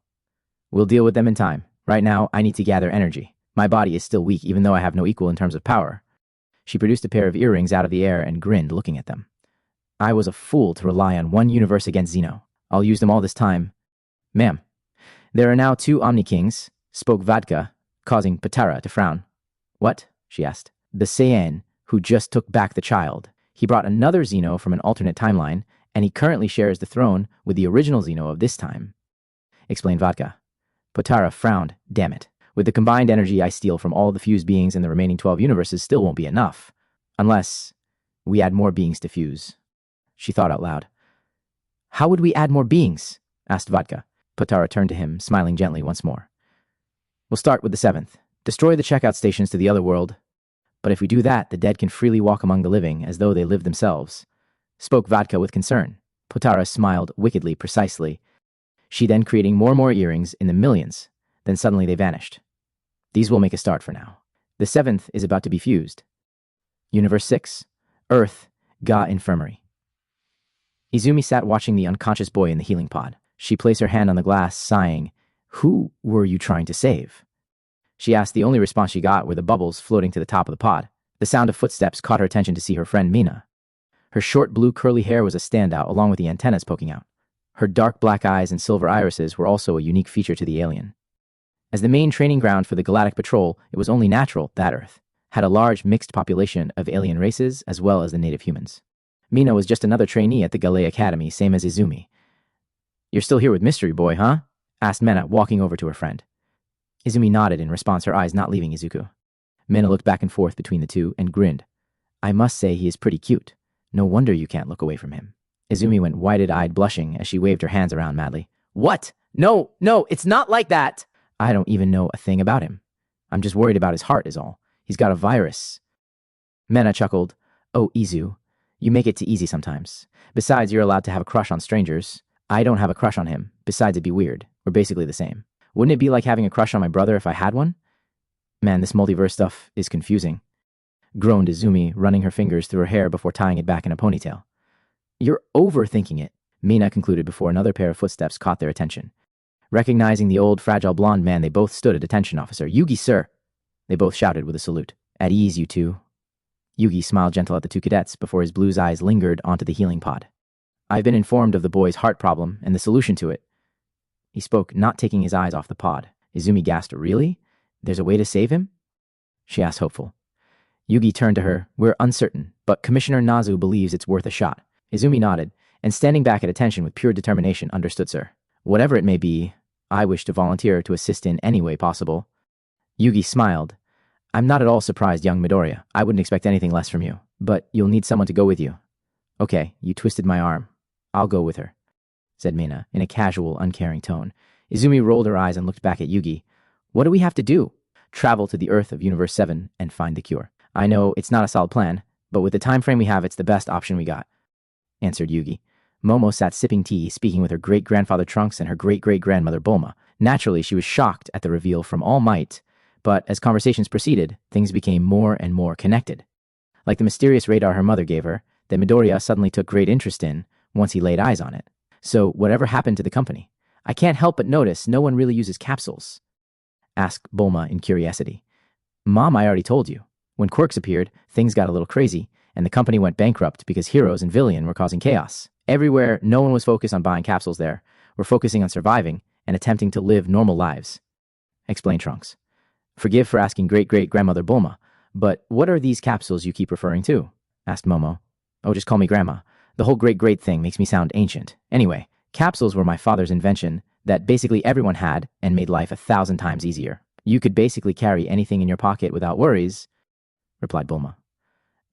A: We'll deal with them in time. Right now, I need to gather energy. My body is still weak even though I have no equal in terms of power. She produced a pair of earrings out of the air and grinned looking at them. I was a fool to rely on one universe against Zeno. I'll use them all this time. Ma'am, there are now 2 Omni-Kings, spoke Vodka, causing Patara to frown. What? She asked. The Saiyan, who just took back the child. He brought another Zeno from an alternate timeline, and he currently shares the throne with the original Zeno of this time, explained Vodka. Potara frowned. Damn it. With the combined energy I steal from all the fused beings in the remaining 12 universes still won't be enough. Unless we add more beings to fuse. She thought out loud. How would we add more beings? Asked Vodka. Potara turned to him, smiling gently once more. We'll start with the 7th. Destroy the checkout stations to the other world. But if we do that, the dead can freely walk among the living as though they lived themselves. Spoke Vodka with concern. Potara smiled wickedly precisely. She then creating more and more earrings in the millions. Then suddenly they vanished. These will make a start for now. The 7th is about to be fused. Universe 6. Earth, Ga Infirmary. Izumi sat watching the unconscious boy in the healing pod. She placed her hand on the glass, sighing. Who were you trying to save? She asked. The only response she got were the bubbles floating to the top of the pod. The sound of footsteps caught her attention to see her friend Mina. Her short blue curly hair was a standout along with the antennas poking out. Her dark black eyes and silver irises were also a unique feature to the alien. As the main training ground for the Galactic Patrol, it was only natural that Earth had a large mixed population of alien races as well as the native humans. Mina was just another trainee at the Galay Academy, same as Izumi. You're still here with Mystery Boy, huh? Asked Mena, walking over to her friend. Izumi nodded in response, her eyes not leaving Izuku. Mena looked back and forth between the two and grinned. I must say he is pretty cute. No wonder you can't look away from him. Izumi went wide-eyed, blushing as she waved her hands around madly. What? No, it's not like that! I don't even know a thing about him. I'm just worried about his heart is all. He's got a virus. Mena chuckled. Oh, Izu, you make it too easy sometimes. Besides, you're allowed to have a crush on strangers. I don't have a crush on him. Besides, it'd be weird. We're basically the same. Wouldn't it be like having a crush on my brother if I had one? Man, this multiverse stuff is confusing. Groaned Izumi, running her fingers through her hair before tying it back in a ponytail. You're overthinking it, Mina concluded before another pair of footsteps caught their attention. Recognizing the old, fragile blonde man, they both stood at attention. Officer. Yugi, sir. They both shouted with a salute. At ease, you two. Yugi smiled gentle at the two cadets before his blue eyes lingered onto the healing pod. I've been informed of the boy's heart problem and the solution to it. He spoke, not taking his eyes off the pod. Izumi gasped. Really? There's a way to save him? She asked, hopeful. Yugi turned to her. We're uncertain, but Commissioner Nazu believes it's worth a shot. Izumi nodded, and standing back at attention with pure determination, understood, sir. Whatever it may be, I wish to volunteer to assist in any way possible. Yugi smiled. I'm not at all surprised, young Midoriya. I wouldn't expect anything less from you. But you'll need someone to go with you. Okay, you twisted my arm. I'll go with her, said Mina, in a casual, uncaring tone. Izumi rolled her eyes and looked back at Yugi. What do we have to do? Travel to the Earth of Universe 7 and find the cure. I know it's not a solid plan, but with the time frame we have, it's the best option we got, answered Yugi. Momo sat sipping tea, speaking with her great-grandfather Trunks and her great-great-grandmother Bulma. Naturally, she was shocked at the reveal from All Might, but as conversations proceeded, things became more and more connected. Like the mysterious radar her mother gave her, that Midoriya suddenly took great interest in once he laid eyes on it. So whatever happened to the company? I can't help but notice no one really uses capsules, asked Bulma in curiosity. Mom, I already told you. When Quirks appeared, things got a little crazy, and the company went bankrupt because Heroes and Villian were causing chaos. Everywhere, no one was focused on buying capsules there. We're focusing on surviving and attempting to live normal lives, explained Trunks. Forgive for asking great-great-grandmother Bulma, but what are these capsules you keep referring to? Asked Momo. Oh, just call me Grandma. The whole great-great thing makes me sound ancient. Anyway, capsules were my father's invention that basically everyone had and made life 1,000 times easier. You could basically carry anything in your pocket without worries, replied Bulma.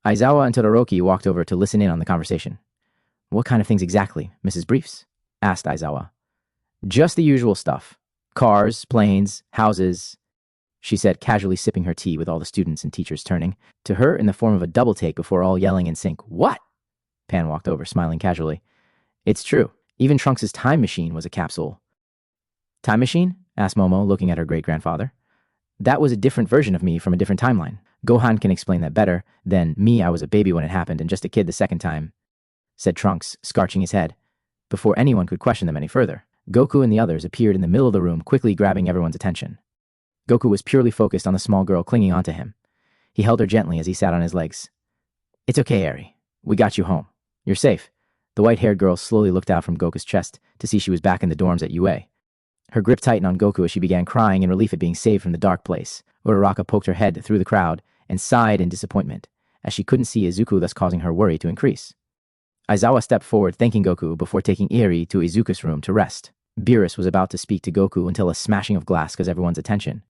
A: Aizawa and Todoroki walked over to listen in on the conversation. What kind of things exactly, Mrs. Briefs? Asked Aizawa. Just the usual stuff. Cars, planes, houses, she said, casually sipping her tea with all the students and teachers turning to her in the form of a double take before all yelling in sync. What? Pan walked over, smiling casually. It's true. Even Trunks' time machine was a capsule. Time machine? Asked Momo, looking at her great-grandfather. That was a different version of me from a different timeline. Gohan can explain that better than me. I was a baby when it happened and just a kid the second time, said Trunks, scarching his head. Before anyone could question them any further, Goku and the others appeared in the middle of the room, quickly grabbing everyone's attention. Goku was purely focused on the small girl clinging onto him. He held her gently as he sat on his legs. It's okay, Eri. We got you home. You're safe. The white-haired girl slowly looked out from Goku's chest to see she was back in the dorms at UA. Her grip tightened on Goku as she began crying in relief at being saved from the dark place. Uraraka poked her head through the crowd and sighed in disappointment, as she couldn't see Izuku, thus causing her worry to increase. Aizawa stepped forward, thanking Goku before taking Eri to Izuku's room to rest. Beerus was about to speak to Goku until a smashing of glass got everyone's attention.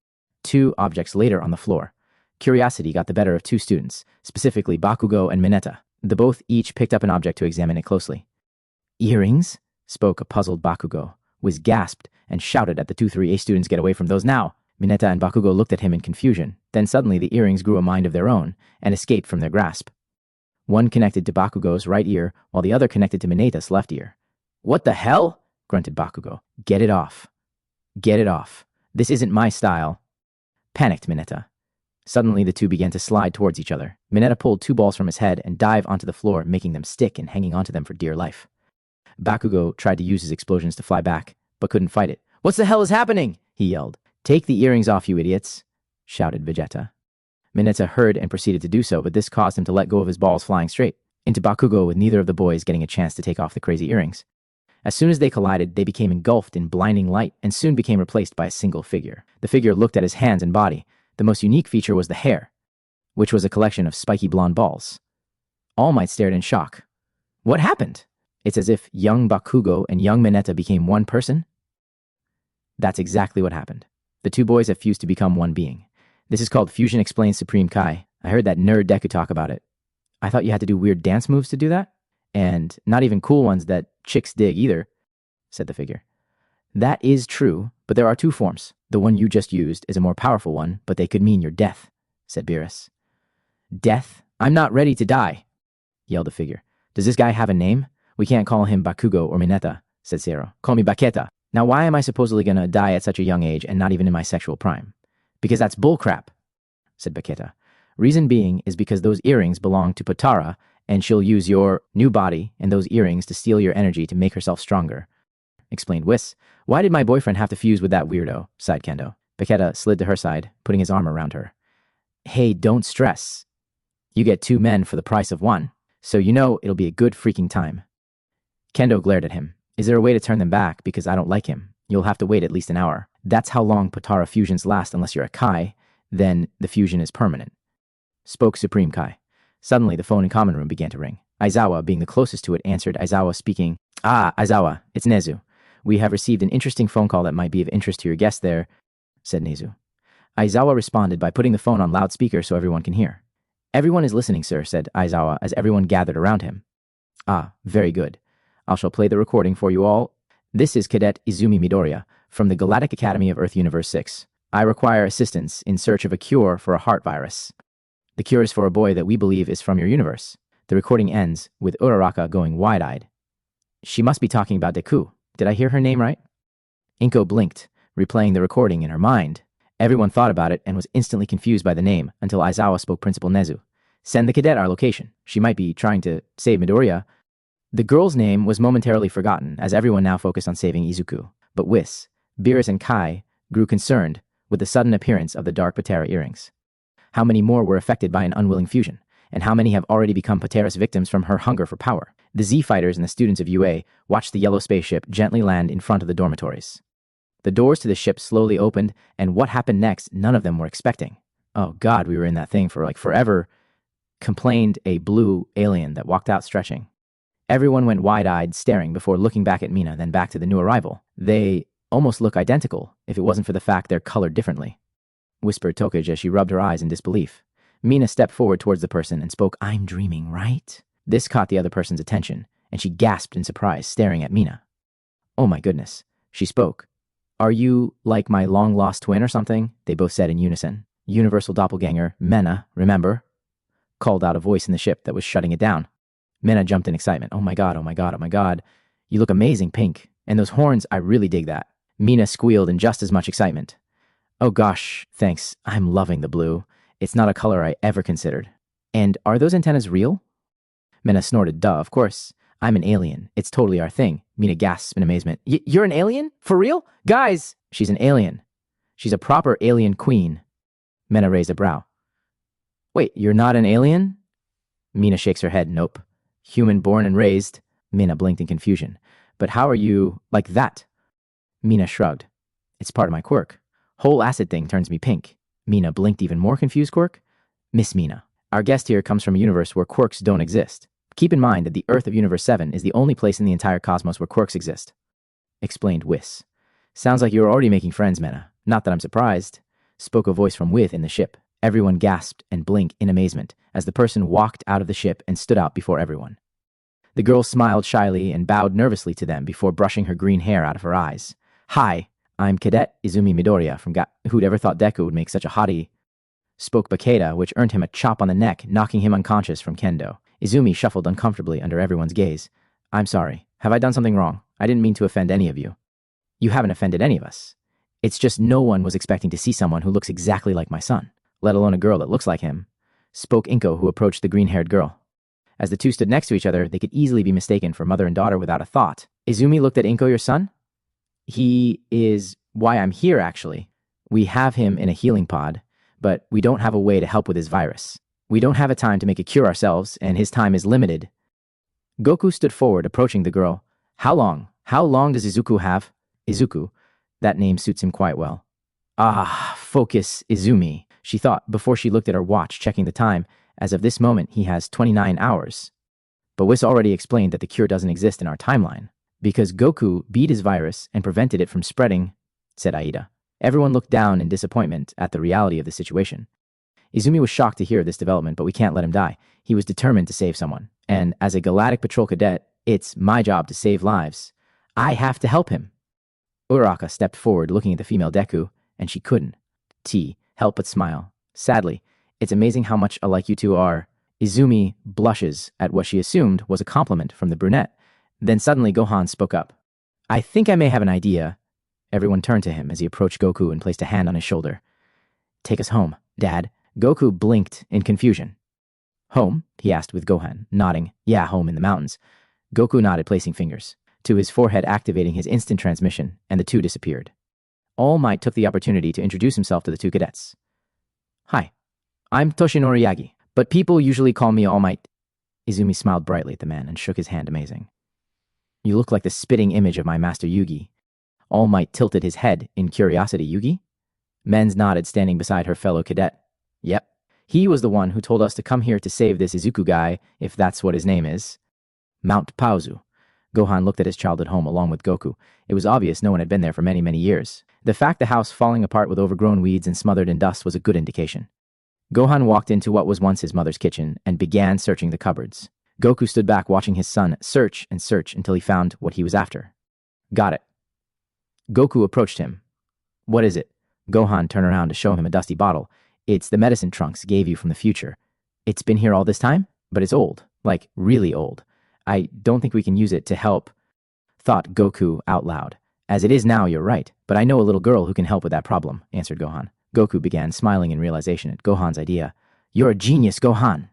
A: 2 objects later on the floor. Curiosity got the better of 2 students, specifically Bakugo and Mineta. The both each picked up an object to examine it closely. Earrings? Spoke a puzzled Bakugo. Wiz gasped and shouted at the 2 3A students, get away from those now! Mineta and Bakugo looked at him in confusion. Then suddenly the earrings grew a mind of their own and escaped from their grasp. One connected to Bakugo's right ear, while the other connected to Mineta's left ear. What the hell? Grunted Bakugo. Get it off. Get it off. This isn't my style. Panicked Mineta. Suddenly the 2 began to slide towards each other. Mineta pulled 2 balls from his head and dived onto the floor, making them stick and hanging onto them for dear life. Bakugo tried to use his explosions to fly back, but couldn't fight it. What the hell is happening? He yelled. Take the earrings off, you idiots, shouted Vegeta. Mineta heard and proceeded to do so, but this caused him to let go of his balls, flying straight into Bakugo, with neither of the boys getting a chance to take off the crazy earrings. As soon as they collided, they became engulfed in blinding light and soon became replaced by a single figure. The figure looked at his hands and body. The most unique feature was the hair, which was a collection of spiky blonde balls. All Might stared in shock. What happened? It's as if young Bakugo and young Mineta became one person? That's exactly what happened. The 2 boys have fused to become one being. This is called Fusion, explains Supreme Kai. I heard that nerd Deku talk about it. I thought you had to do weird dance moves to do that? And not even cool ones that chicks dig either, said the figure. That is true, but there are 2 forms. The one you just used is a more powerful one, but they could mean your death, said Beerus. Death? I'm not ready to die, yelled the figure. Does this guy have a name? We can't call him Bakugo or Mineta, said Zero. Call me Baketa. Now why am I supposedly gonna die at such a young age and not even in my sexual prime? Because that's bullcrap, said Baketa. Reason being is because those earrings belong to Potara, and she'll use your new body and those earrings to steal your energy to make herself stronger, explained Whis. Why did my boyfriend have to fuse with that weirdo? Sighed Kendo. Baketa slid to her side, putting his arm around her. Hey, don't stress. You get 2 men for the price of 1, so you know it'll be a good freaking time. Kendo glared at him. Is there a way to turn them back? Because I don't like him. You'll have to wait at least an hour. That's how long Potara fusions last unless you're a Kai, then the fusion is permanent, spoke Supreme Kai. Suddenly, the phone in common room began to ring. Aizawa, being the closest to it, answered. Aizawa speaking. Ah, Aizawa, it's Nezu. We have received an interesting phone call that might be of interest to your guest there, said Nezu. Aizawa responded by putting the phone on loudspeaker so everyone can hear. Everyone is listening, sir, said Aizawa as everyone gathered around him. Ah, very good. I shall play the recording for you all. This is Cadet Izuku Midoriya from the Galactic Academy of Earth Universe 6. I require assistance in search of a cure for a heart virus. The cure is for a boy that we believe is from your universe. The recording ends with Uraraka going wide-eyed. She must be talking about Deku. Did I hear her name right? Inko blinked, replaying the recording in her mind. Everyone thought about it and was instantly confused by the name until Aizawa spoke Principal Nezu. Send the cadet our location. She might be trying to save Midoriya. The girl's name was momentarily forgotten as everyone now focused on saving Izuku. But Whis, Beerus, and Kai grew concerned with the sudden appearance of the dark Potara earrings. How many more were affected by an unwilling fusion? And how many have already become Potara's victims from her hunger for power? The Z-fighters and the students of UA watched the yellow spaceship gently land in front of the dormitories. The doors to the ship slowly opened, and what happened next, none of them were expecting. Oh God, we were in that thing for like forever, complained a blue alien that walked out stretching. Everyone went wide-eyed, staring before looking back at Mina, then back to the new arrival. They almost look identical, if it wasn't for the fact they're colored differently, whispered Tokage as she rubbed her eyes in disbelief. Mina stepped forward towards the person and spoke, I'm dreaming, right? This caught the other person's attention, and she gasped in surprise, staring at Mina. Oh my goodness, she spoke. Are you like my long-lost twin or something? They both said in unison. Universal doppelganger, Mena, remember? Called out a voice in the ship that was shutting it down. Mena jumped in excitement. Oh my god, oh my god, oh my god. You look amazing, Pink. And those horns, I really dig that. Mina squealed in just as much excitement. Oh gosh, thanks. I'm loving the blue. It's not a color I ever considered. And are those antennas real? Mena snorted. Duh, of course. I'm an alien. It's totally our thing. Mina gasped in amazement. You're an alien? For real? Guys! She's an alien. She's a proper alien queen. Mena raised a brow. Wait, you're not an alien? Mina shakes her head. Nope. Human born and raised. Mina blinked in confusion. But how are you like that? Mina shrugged. It's part of my quirk. Whole acid thing turns me pink. Mina blinked even more confused. Quirk? Miss Mina, our guest here comes from a universe where quirks don't exist. Keep in mind that the Earth of Universe 7 is the only place in the entire cosmos where quirks exist. Explained Whis. Sounds like you're already making friends, Mena. Not that I'm surprised. Spoke a voice from within the ship. Everyone gasped and blinked in amazement as the person walked out of the ship and stood out before everyone. The girl smiled shyly and bowed nervously to them before brushing her green hair out of her eyes. Hi, I'm Cadet Izuku Midoriya from Who'd ever thought Deku would make such a hottie? Spoke Bakeda, which earned him a chop on the neck, knocking him unconscious from kendo. Izumi shuffled uncomfortably under everyone's gaze. I'm sorry. Have I done something wrong? I didn't mean to offend any of you. You haven't offended any of us. It's just no one was expecting to see someone who looks exactly like my son, let alone a girl that looks like him. Spoke Inko, who approached the green-haired girl. As the two stood next to each other, they could easily be mistaken for mother and daughter without a thought. Izumi looked at Inko. Your son? He is why I'm here, actually. We have him in a healing pod, but we don't have a way to help with his virus. We don't have a time to make a cure ourselves, and his time is limited. Goku stood forward, approaching the girl. How long? How long does Izuku have? Izuku. That name suits him quite well. Ah, focus, Izumi, she thought before she looked at her watch, checking the time. As of this moment, he has 29 hours. But Whis already explained that the cure doesn't exist in our timeline, because Goku beat his virus and prevented it from spreading, said Aida. Everyone looked down in disappointment at the reality of the situation. Izumi was shocked to hear this development, but we can't let him die. He was determined to save someone. And as a Galactic Patrol cadet, it's my job to save lives. I have to help him. Uraraka stepped forward, looking at the female Deku, and she couldn't help but smile. Sadly, it's amazing how much alike you two are. Izumi blushes at what she assumed was a compliment from the brunette. Then suddenly Gohan spoke up. I think I may have an idea. Everyone turned to him as he approached Goku and placed a hand on his shoulder. Take us home, Dad. Goku blinked in confusion. Home? He asked with Gohan, nodding. Yeah, home in the mountains. Goku nodded, placing fingers to his forehead, activating his instant transmission, and the two disappeared. All Might took the opportunity to introduce himself to the two cadets. Hi, I'm Toshinori Yagi, but people usually call me All Might. Izumi smiled brightly at the man and shook his hand, amazing. You look like the spitting image of my master Yugi. All Might tilted his head in curiosity. Yugi? Men's nodded, standing beside her fellow cadet. Yep. He was the one who told us to come here to save this Izuku guy, if that's what his name is. Mount Pauzu. Gohan looked at his childhood home along with Goku. It was obvious no one had been there for many, many years. The fact the house falling apart with overgrown weeds and smothered in dust was a good indication. Gohan walked into what was once his mother's kitchen and began searching the cupboards. Goku stood back watching his son search and search until he found what he was after. Got it. Goku approached him. What is it? Gohan turned around to show him a dusty bottle. It's the medicine Trunks gave you from the future. It's been here all this time? But it's old. Like, really old. I don't think we can use it to help, thought Goku out loud. As it is now, you're right, but I know a little girl who can help with that problem, answered Gohan. Goku began smiling in realization at Gohan's idea. You're a genius, Gohan.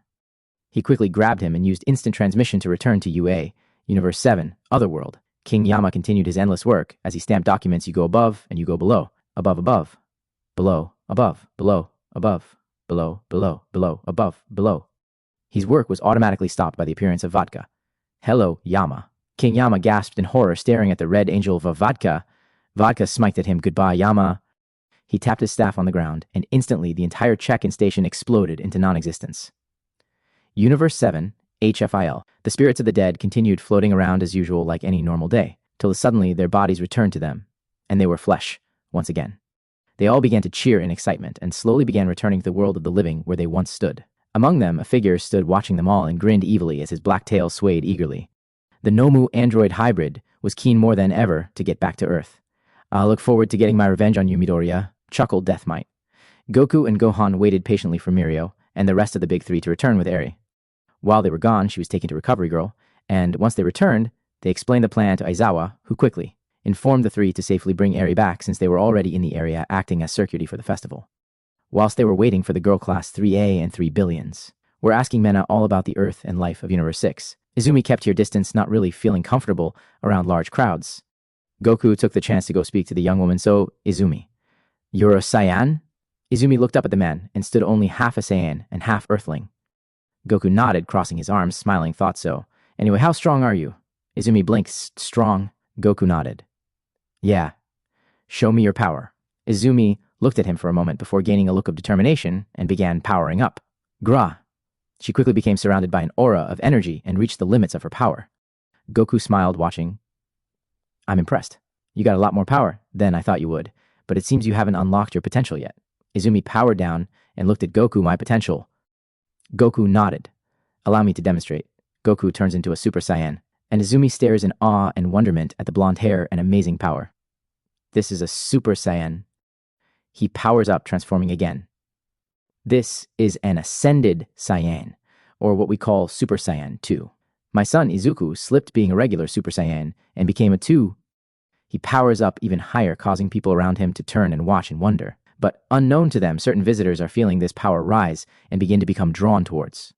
A: He quickly grabbed him and used instant transmission to return to UA, Universe 7, Otherworld. King Yama continued his endless work. As he stamped documents, you go above and you go below. Above, above. Below, above, below, above, below, below, below, above, below. His work was automatically stopped by the appearance of Vodka. Hello, Yama. King Yama gasped in horror, staring at the red angel of Vodka. Vodka smiked at him. Goodbye, Yama. He tapped his staff on the ground, and instantly the entire check-in station exploded into non-existence. Universe 7, HFIL. The spirits of the dead continued floating around as usual like any normal day, till suddenly their bodies returned to them, and they were flesh, once again. They all began to cheer in excitement, and slowly began returning to the world of the living where they once stood. Among them, a figure stood watching them all and grinned evilly as his black tail swayed eagerly. The Nomu android hybrid was keen more than ever to get back to Earth. I'll look forward to getting my revenge on you, Midoriya, chuckled Death Might. Goku and Gohan waited patiently for Mirio and the rest of the big three to return with Eri. While they were gone, she was taken to Recovery Girl, and once they returned, they explained the plan to Aizawa, who quickly informed the three to safely bring Eri back since they were already in the area acting as security for the festival. Whilst they were waiting for the girl class 3A and 3 billions, we're asking Mena all about the Earth and life of Universe 6. Izumi kept her distance, not really feeling comfortable around large crowds. Goku took the chance to go speak to the young woman. So, Izumi, You're a Saiyan? Izumi looked up at the man and stood only half a Saiyan and half Earthling. Goku nodded, crossing his arms, smiling, thought so. Anyway, how strong are you? Izumi blinked. Strong? Goku nodded. Yeah. Show me your power. Izumi looked at him for a moment before gaining a look of determination and began powering up. Gra. She quickly became surrounded by an aura of energy and reached the limits of her power. Goku smiled, watching. I'm impressed. You got a lot more power than I thought you would, but it seems you haven't unlocked your potential yet. Izumi powered down and looked at Goku. My potential. Goku nodded. Allow me to demonstrate. Goku turns into a Super Saiyan, and Izumi stares in awe and wonderment at the blonde hair and amazing power. This is a Super Saiyan. He powers up, transforming again. This is an Ascended Saiyan, or what we call Super Saiyan 2. My son Izuku slipped being a regular Super Saiyan and became a 2. He powers up even higher, causing people around him to turn and watch in wonder. But unknown to them, certain visitors are feeling this power rise and begin to become drawn towards.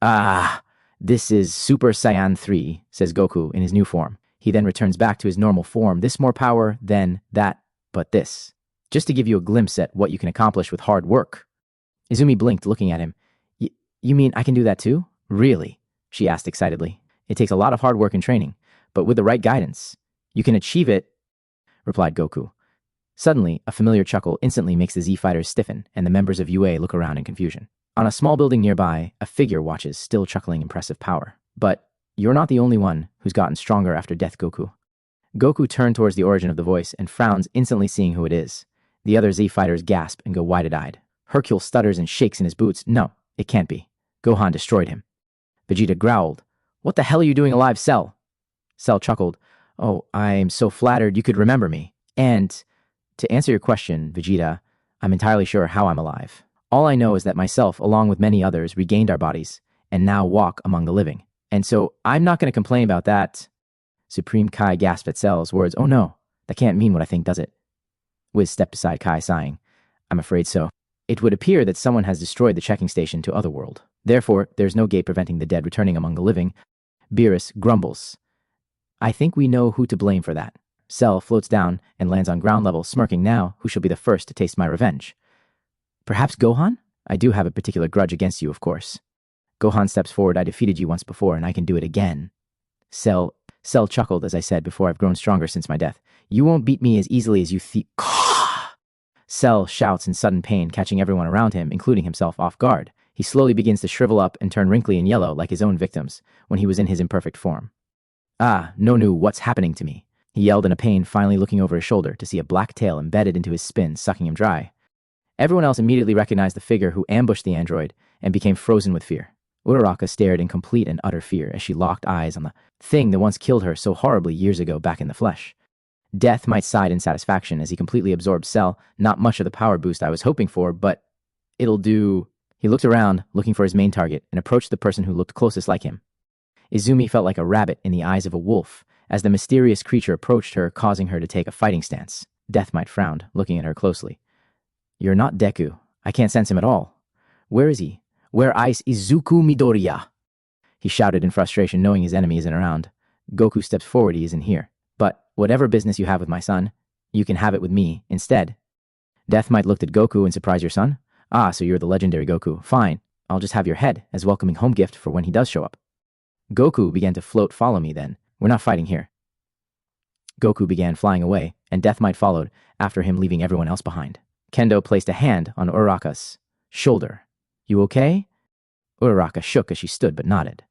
A: Ah, this is Super Saiyan 3, says Goku in his new form. He then returns back to his normal form. This more power than that, but this. Just to give you a glimpse at what you can accomplish with hard work. Izumi blinked, looking at him. You mean I can do that too? Really? She asked excitedly. It takes a lot of hard work and training, but with the right guidance, you can achieve it, replied Goku. Suddenly, a familiar chuckle instantly makes the Z-Fighters stiffen, and the members of UA look around in confusion. On a small building nearby, a figure watches, still chuckling impressive power. But you're not the only one who's gotten stronger after death, Goku. Goku turned towards the origin of the voice and frowns, instantly seeing who it is. The other Z-Fighters gasp and go wide-eyed. Hercule stutters and shakes in his boots. No, it can't be. Gohan destroyed him. Vegeta growled. What the hell are you doing alive, Cell? Cell chuckled. Oh, I'm so flattered you could remember me. And to answer your question, Vegeta, I'm entirely sure how I'm alive. All I know is that myself, along with many others, regained our bodies and now walk among the living. And so I'm not going to complain about that. Supreme Kai gasped at Cell's words. Oh no, that can't mean what I think, does it? Wiz stepped beside Kai, sighing. I'm afraid so. It would appear that someone has destroyed the checking station to Otherworld. Therefore, there's no gate preventing the dead returning among the living. Beerus grumbles. I think we know who to blame for that. Cell floats down and lands on ground level, smirking. Now, who shall be the first to taste my revenge? Perhaps Gohan? I do have a particular grudge against you, of course. Gohan steps forward. I defeated you once before, and I can do it again. Cell chuckled. As I said before, I've grown stronger since my death. You won't beat me as easily as you think. Cell shouts in sudden pain, catching everyone around him, including himself, off guard. He slowly begins to shrivel up and turn wrinkly and yellow like his own victims when he was in his imperfect form. Ah, Nonu, what's happening to me? He yelled in pain, finally looking over his shoulder to see a black tail embedded into his spin, sucking him dry. Everyone else immediately recognized the figure who ambushed the android and became frozen with fear. Uraraka stared in complete and utter fear as she locked eyes on the thing that once killed her so horribly years ago back in the flesh. Death might sighed in satisfaction as he completely absorbed Cell. Not much of the power boost I was hoping for, but it'll do. He looked around, looking for his main target, and approached the person who looked closest like him. Izumi felt like a rabbit in the eyes of a wolf as the mysterious creature approached her, causing her to take a fighting stance. Death might frowned, looking at her closely. You're not Deku. I can't sense him at all. Where is he? Where is Izuku Midoriya? He shouted in frustration, knowing his enemy isn't around. Goku steps forward. He isn't here. But whatever business you have with my son, you can have it with me instead. Death Might looked at Goku and surprised. Your son? Ah, so you're the legendary Goku. Fine. I'll just have your head as welcoming home gift for when he does show up. Goku began to float. Follow me then. We're not fighting here. Goku began flying away, and Death Might followed after him, leaving everyone else behind. Kendo placed a hand on Uraraka's shoulder. You okay? Uraraka shook as she stood but nodded.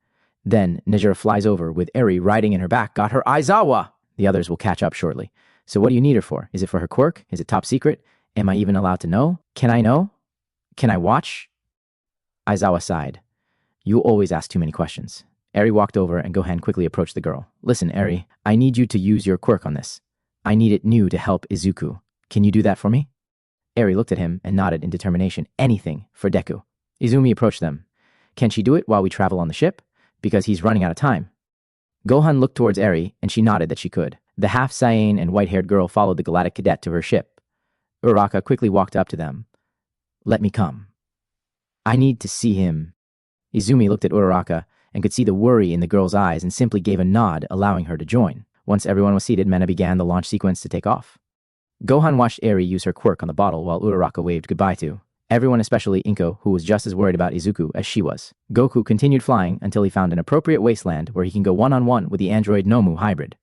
A: Then Nejira flies over with Eri riding in her back. Got her Aizawa! The others will catch up shortly. So what do you need her for? Is it for her quirk? Is it top secret? Am I even allowed to know? Can I know? Can I watch? Aizawa sighed. You always ask too many questions. Eri walked over and Gohan quickly approached the girl. Listen, Eri, I need you to use your quirk on this. I need it new to help Izuku. Can you do that for me? Eri looked at him and nodded in determination. Anything for Deku. Izumi approached them. Can she do it while we travel on the ship? Because he's running out of time. Gohan looked towards Eri and she nodded that she could. The half-Saiyan and white-haired girl followed the Galactic Cadet to her ship. Uraraka quickly walked up to them. Let me come. I need to see him. Izumi looked at Uraraka and could see the worry in the girl's eyes and simply gave a nod, allowing her to join. Once everyone was seated, Mena began the launch sequence to take off. Gohan watched Eri use her quirk on the bottle while Uraraka waved goodbye to everyone, especially Inko, who was just as worried about Izuku as she was. Goku continued flying until he found an appropriate wasteland where he can go one-on-one with the android Nomu hybrid.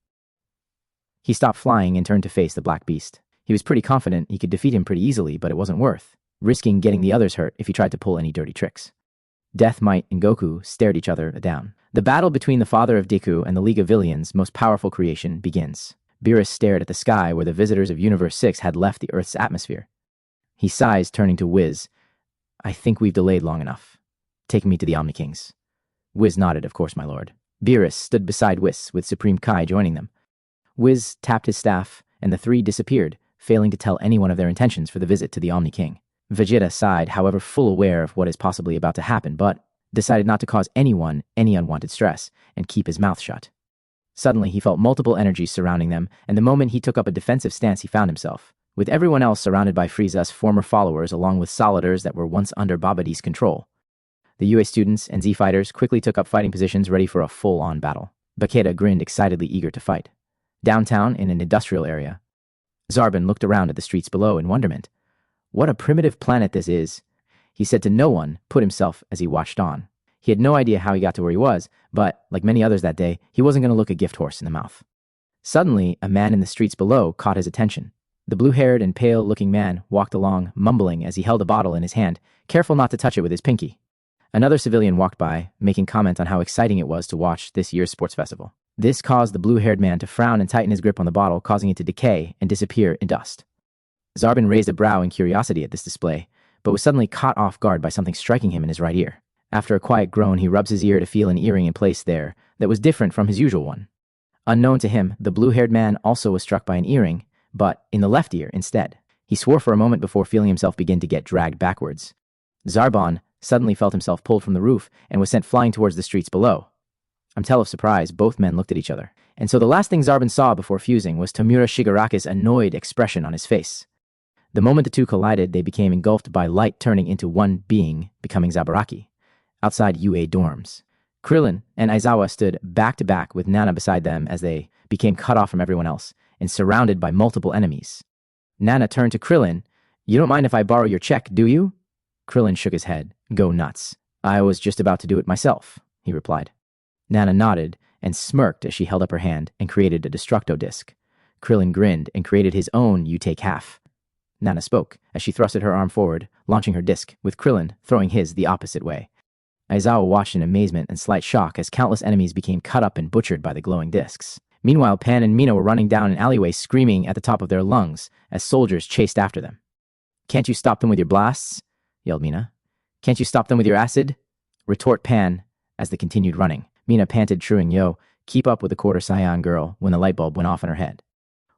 A: He stopped flying and turned to face the Black Beast. He was pretty confident he could defeat him pretty easily, but it wasn't worth risking getting the others hurt if he tried to pull any dirty tricks. Death, Might, and Goku stared each other down. The battle between the father of Deku and the League of Villains' most powerful creation begins. Beerus stared at the sky where the visitors of Universe 6 had left the Earth's atmosphere. He sighs, turning to Wiz. I think we've delayed long enough. Take me to the Omni Kings. Wiz nodded, of course, my lord. Beerus stood beside Whis, with Supreme Kai joining them. Wiz tapped his staff, and the three disappeared, failing to tell anyone of their intentions for the visit to the Omni King. Vegeta sighed, however full aware of what is possibly about to happen, but decided not to cause anyone any unwanted stress and keep his mouth shut. Suddenly, he felt multiple energies surrounding them, and the moment he took up a defensive stance, he found himself with everyone else surrounded by Frieza's former followers along with Solidars that were once under Babidi's control. The UA students and Z fighters quickly took up fighting positions ready for a full-on battle. Bakeda grinned excitedly, eager to fight. Downtown, in an industrial area, Zarbon looked around at the streets below in wonderment. What a primitive planet this is, he said to no one, put himself as he watched on. He had no idea how he got to where he was, but, like many others that day, he wasn't going to look a gift horse in the mouth. Suddenly, a man in the streets below caught his attention. The blue-haired and pale-looking man walked along, mumbling as he held a bottle in his hand, careful not to touch it with his pinky. Another civilian walked by, making comment on how exciting it was to watch this year's sports festival. This caused the blue-haired man to frown and tighten his grip on the bottle, causing it to decay and disappear in dust. Zarbon raised a brow in curiosity at this display, but was suddenly caught off guard by something striking him in his right ear. After a quiet groan, he rubs his ear to feel an earring in place there that was different from his usual one. Unknown to him, the blue-haired man also was struck by an earring, but in the left ear instead. He swore for a moment before feeling himself begin to get dragged backwards. Zarbon suddenly felt himself pulled from the roof and was sent flying towards the streets below. Until of surprise, both men looked at each other. And so the last thing Zarbon saw before fusing was Tomura Shigaraka's annoyed expression on his face. The moment the two collided, they became engulfed by light, turning into one being, becoming Zabaraki. Outside UA dorms, Krillin and Aizawa stood back to back with Nana beside them as they became cut off from everyone else and surrounded by multiple enemies. Nana turned to Krillin. You don't mind if I borrow your check, do you? Krillin shook his head. Go nuts. I was just about to do it myself, he replied. Nana nodded and smirked as she held up her hand and created a Destructo disc. Krillin grinned and created his own You Take Half. Nana spoke as she thrusted her arm forward, launching her disc, with Krillin throwing his the opposite way. Aizawa watched in amazement and slight shock as countless enemies became cut up and butchered by the glowing discs. Meanwhile, Pan and Mina were running down an alleyway screaming at the top of their lungs as soldiers chased after them. Can't you stop them with your blasts? Yelled Mina. Can't you stop them with your acid? Retort Pan as they continued running. Mina panted, truing, Yo, keep up with the quarter Saiyan girl when the light bulb went off in her head.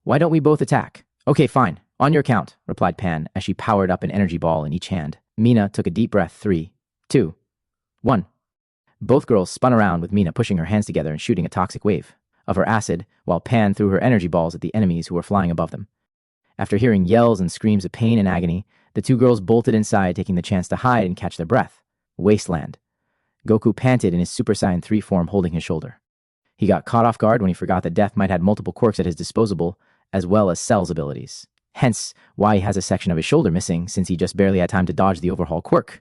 A: Why don't we both attack? Okay, fine. On your count, replied Pan as she powered up an energy ball in each hand. Mina took a deep breath. 3, 2, 1. Both girls spun around with Mina pushing her hands together and shooting a toxic wave of her acid while Pan threw her energy balls at the enemies who were flying above them. After hearing yells and screams of pain and agony, the two girls bolted inside, taking the chance to hide and catch their breath. Wasteland. Goku panted in his Super Saiyan 3 form, holding his shoulder. He got caught off guard when he forgot that Death Might had multiple quirks at his disposal, as well as Cell's abilities. Hence, why he has a section of his shoulder missing, since he just barely had time to dodge the overhaul quirk.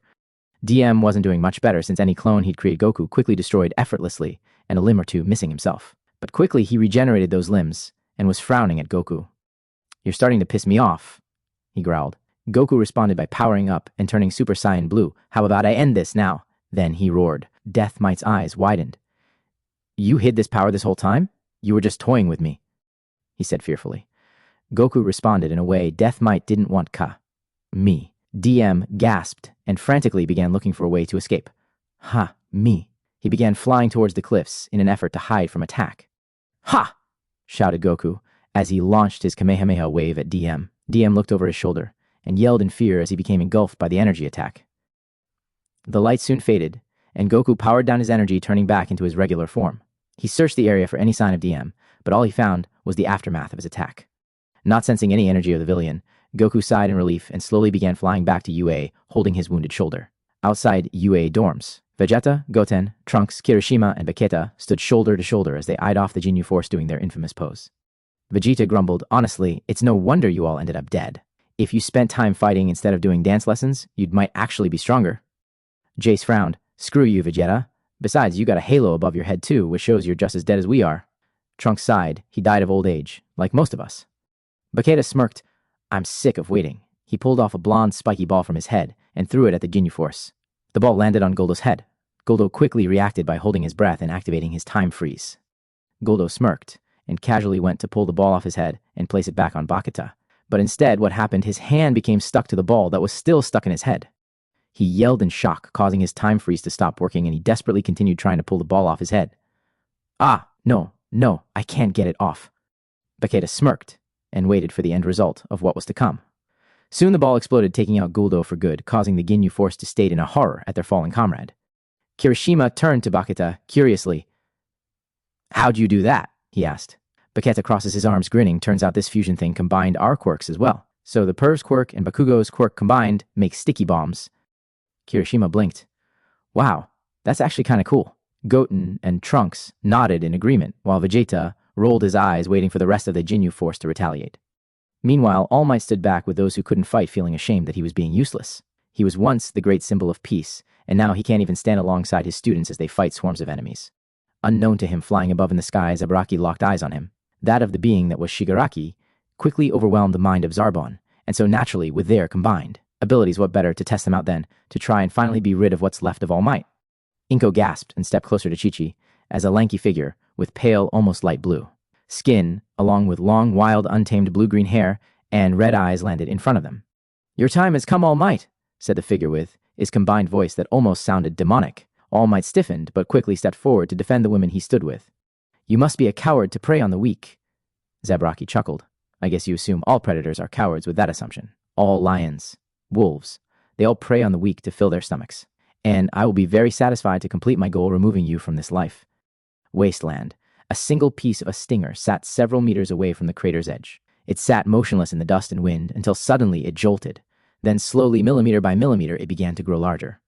A: DM wasn't doing much better, since any clone he'd create Goku quickly destroyed effortlessly, and a limb or two missing himself. But quickly he regenerated those limbs, and was frowning at Goku. You're starting to piss me off, he growled. Goku responded by powering up and turning Super Saiyan Blue. How about I end this now? Then he roared. Death Might's eyes widened. You hid this power this whole time? You were just toying with me, he said fearfully. Goku responded in a way Death Might didn't want me. DM gasped and frantically began looking for a way to escape. Me. He began flying towards the cliffs in an effort to hide from attack. Ha! Shouted Goku as he launched his Kamehameha wave at DM. DM looked over his shoulder and yelled in fear as he became engulfed by the energy attack. The light soon faded, and Goku powered down his energy, turning back into his regular form. He searched the area for any sign of DM, but all he found was the aftermath of his attack. Not sensing any energy of the villain, Goku sighed in relief and slowly began flying back to UA, holding his wounded shoulder. Outside UA dorms, Vegeta, Goten, Trunks, Kirishima, and Baketa stood shoulder to shoulder as they eyed off the Ginyu Force doing their infamous pose. Vegeta grumbled, honestly, it's no wonder you all ended up dead. If you spent time fighting instead of doing dance lessons, you might actually be stronger. Jace frowned. Screw you, Vegeta. Besides, you got a halo above your head too, which shows you're just as dead as we are. Trunks sighed. He died of old age, like most of us. Vegeta smirked. I'm sick of waiting. He pulled off a blonde, spiky ball from his head and threw it at the Ginyu Force. The ball landed on Guldo's head. Guldo quickly reacted by holding his breath and activating his time freeze. Guldo smirked and casually went to pull the ball off his head and place it back on Bakita. But instead, what happened, his hand became stuck to the ball that was still stuck in his head. He yelled in shock, causing his time freeze to stop working, and he desperately continued trying to pull the ball off his head. Ah, no, I can't get it off. Bakita smirked and waited for the end result of what was to come. Soon the ball exploded, taking out Guldo for good, causing the Ginyu Force to state in a horror at their fallen comrade. Kirishima turned to Bakita curiously. How'd you do that? He asked. Bakita crosses his arms, grinning. Turns out this fusion thing combined our quirks as well. So the Perv's quirk and Bakugo's quirk combined make sticky bombs. Kirishima blinked. Wow, that's actually kind of cool. Goten and Trunks nodded in agreement, while Vegeta rolled his eyes, waiting for the rest of the Ginyu Force to retaliate. Meanwhile, All Might stood back with those who couldn't fight, feeling ashamed that he was being useless. He was once the great symbol of peace, and now he can't even stand alongside his students as they fight swarms of enemies. Unknown to him, flying above in the sky, Zabaraki locked eyes on him. That of the being that was Shigaraki quickly overwhelmed the mind of Zarbon, and so naturally, with their combined abilities, what better to test them out than to try and finally be rid of what's left of All Might? Inko gasped and stepped closer to Chi-Chi as a lanky figure with pale, almost light blue skin, along with long, wild, untamed blue-green hair and red eyes, landed in front of them. Your time has come, All Might, said the figure with his combined voice that almost sounded demonic. All Might stiffened, but quickly stepped forward to defend the women he stood with. You must be a coward to prey on the weak. Zabaraki chuckled. I guess you assume all predators are cowards with that assumption. All lions, wolves, they all prey on the weak to fill their stomachs. And I will be very satisfied to complete my goal, removing you from this life. Wasteland. A single piece of a stinger sat several meters away from the crater's edge. It sat motionless in the dust and wind until suddenly it jolted. Then slowly, millimeter by millimeter, it began to grow larger.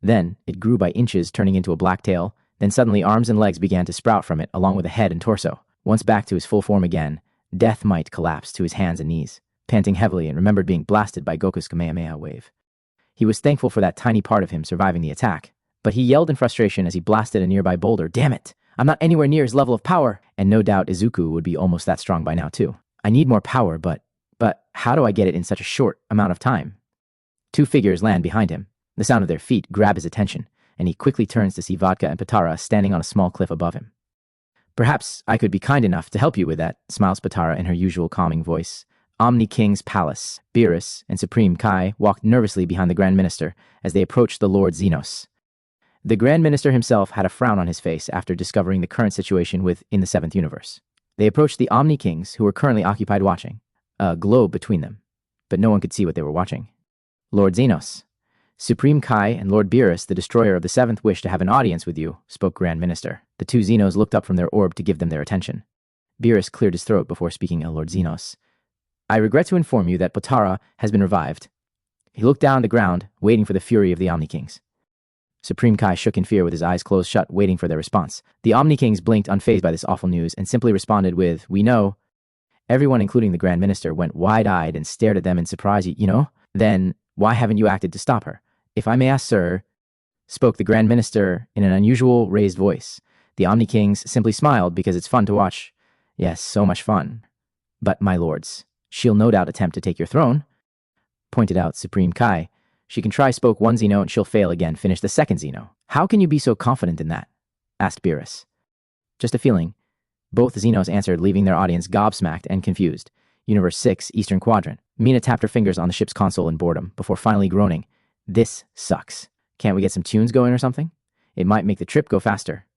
A: Then it grew by inches, turning into a black tail. Then suddenly arms and legs began to sprout from it, along with a head and torso. Once back to his full form again, Death Might collapsed to his hands and knees, panting heavily, and remembered being blasted by Goku's Kamehameha wave. He was thankful for that tiny part of him surviving the attack, but he yelled in frustration as he blasted a nearby boulder. Damn it! I'm not anywhere near his level of power! And no doubt Izuku would be almost that strong by now too. I need more power, but how do I get it in such a short amount of time? Two figures land behind him. The sound of their feet grab his attention, and he quickly turns to see Vodka and Patara standing on a small cliff above him. Perhaps I could be kind enough to help you with that, smiles Patara in her usual calming voice. Omni King's palace, Beerus and Supreme Kai walked nervously behind the Grand Minister as they approached the Lord Xenos. The Grand Minister himself had a frown on his face after discovering the current situation within the 7th universe. They approached the Omni Kings, who were currently occupied watching, a globe between them, but no one could see what they were watching. Lord Xenos. Supreme Kai and Lord Beerus, the destroyer of the 7th, wish to have an audience with you, spoke Grand Minister. The two Xenos looked up from their orb to give them their attention. Beerus cleared his throat before speaking to Lord Xenos. I regret to inform you that Potara has been revived. He looked down at the ground, waiting for the fury of the Omni Kings. Supreme Kai shook in fear with his eyes closed shut, waiting for their response. The Omni Kings blinked, unfazed by this awful news, and simply responded with, We know. Everyone, including the Grand Minister, went wide-eyed and stared at them in surprise. You know? Then, why haven't you acted to stop her? If I may ask, sir, spoke the Grand Minister in an unusual raised voice. The Omni Kings simply smiled because it's fun to watch. Yes, so much fun. But, my lords, she'll no doubt attempt to take your throne, pointed out Supreme Kai. She can try, spoke one Xeno, and she'll fail again, finished the second Xeno. How can you be so confident in that? Asked Beerus. Just a feeling. Both Xenos answered, leaving their audience gobsmacked and confused. Universe 6, Eastern Quadrant. Mina tapped her fingers on the ship's console in boredom, before finally groaning. This sucks. Can't we get some tunes going or something? It might make the trip go faster.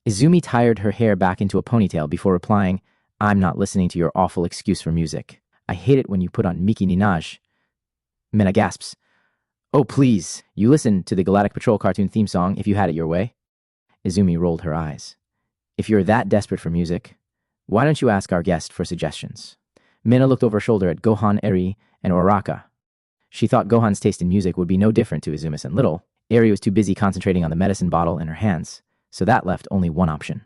A: Izumi tied her hair back into a ponytail before replying, I'm not listening to your awful excuse for music. I hate it when you put on Miki Ninaj. Mina gasps. Oh, please. You listen to the Galactic Patrol cartoon theme song if you had it your way. Izumi rolled her eyes. If you're that desperate for music, why don't you ask our guest for suggestions? Mina looked over her shoulder at Gohan, Eri, and Uraraka. She thought Gohan's taste in music would be no different to Izumis and Little. Eri was too busy concentrating on the medicine bottle in her hands, so that left only one option.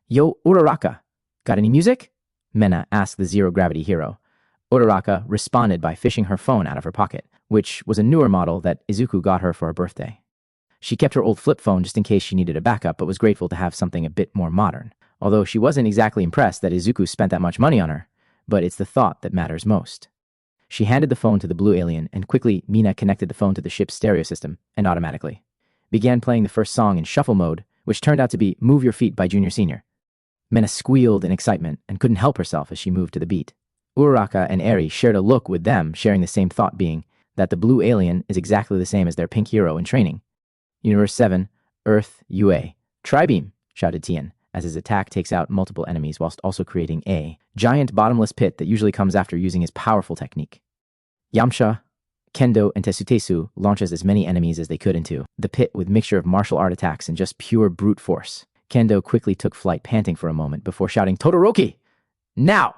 A: Yo, Uraraka, got any music? Mena asked the zero-gravity hero. Uraraka responded by fishing her phone out of her pocket, which was a newer model that Izuku got her for her birthday. She kept her old flip phone just in case she needed a backup, but was grateful to have something a bit more modern. Although she wasn't exactly impressed that Izuku spent that much money on her, but it's the thought that matters most. She handed the phone to the blue alien, and quickly Mina connected the phone to the ship's stereo system, and automatically began playing the first song in shuffle mode, which turned out to be Move Your Feet by Junior Senior. Mena squealed in excitement and couldn't help herself as she moved to the beat. Uraraka and Eri shared a look with them, sharing the same thought being that the blue alien is exactly the same as their pink hero in training. Universe 7, Earth, UA. Tri-beam, shouted Tien, as his attack takes out multiple enemies whilst also creating a giant bottomless pit that usually comes after using his powerful technique. Yamcha, Kendo, and Tetsutesu launches as many enemies as they could into the pit with mixture of martial art attacks and just pure brute force. Kendo quickly took flight, panting for a moment before shouting, "Todoroki! Now!"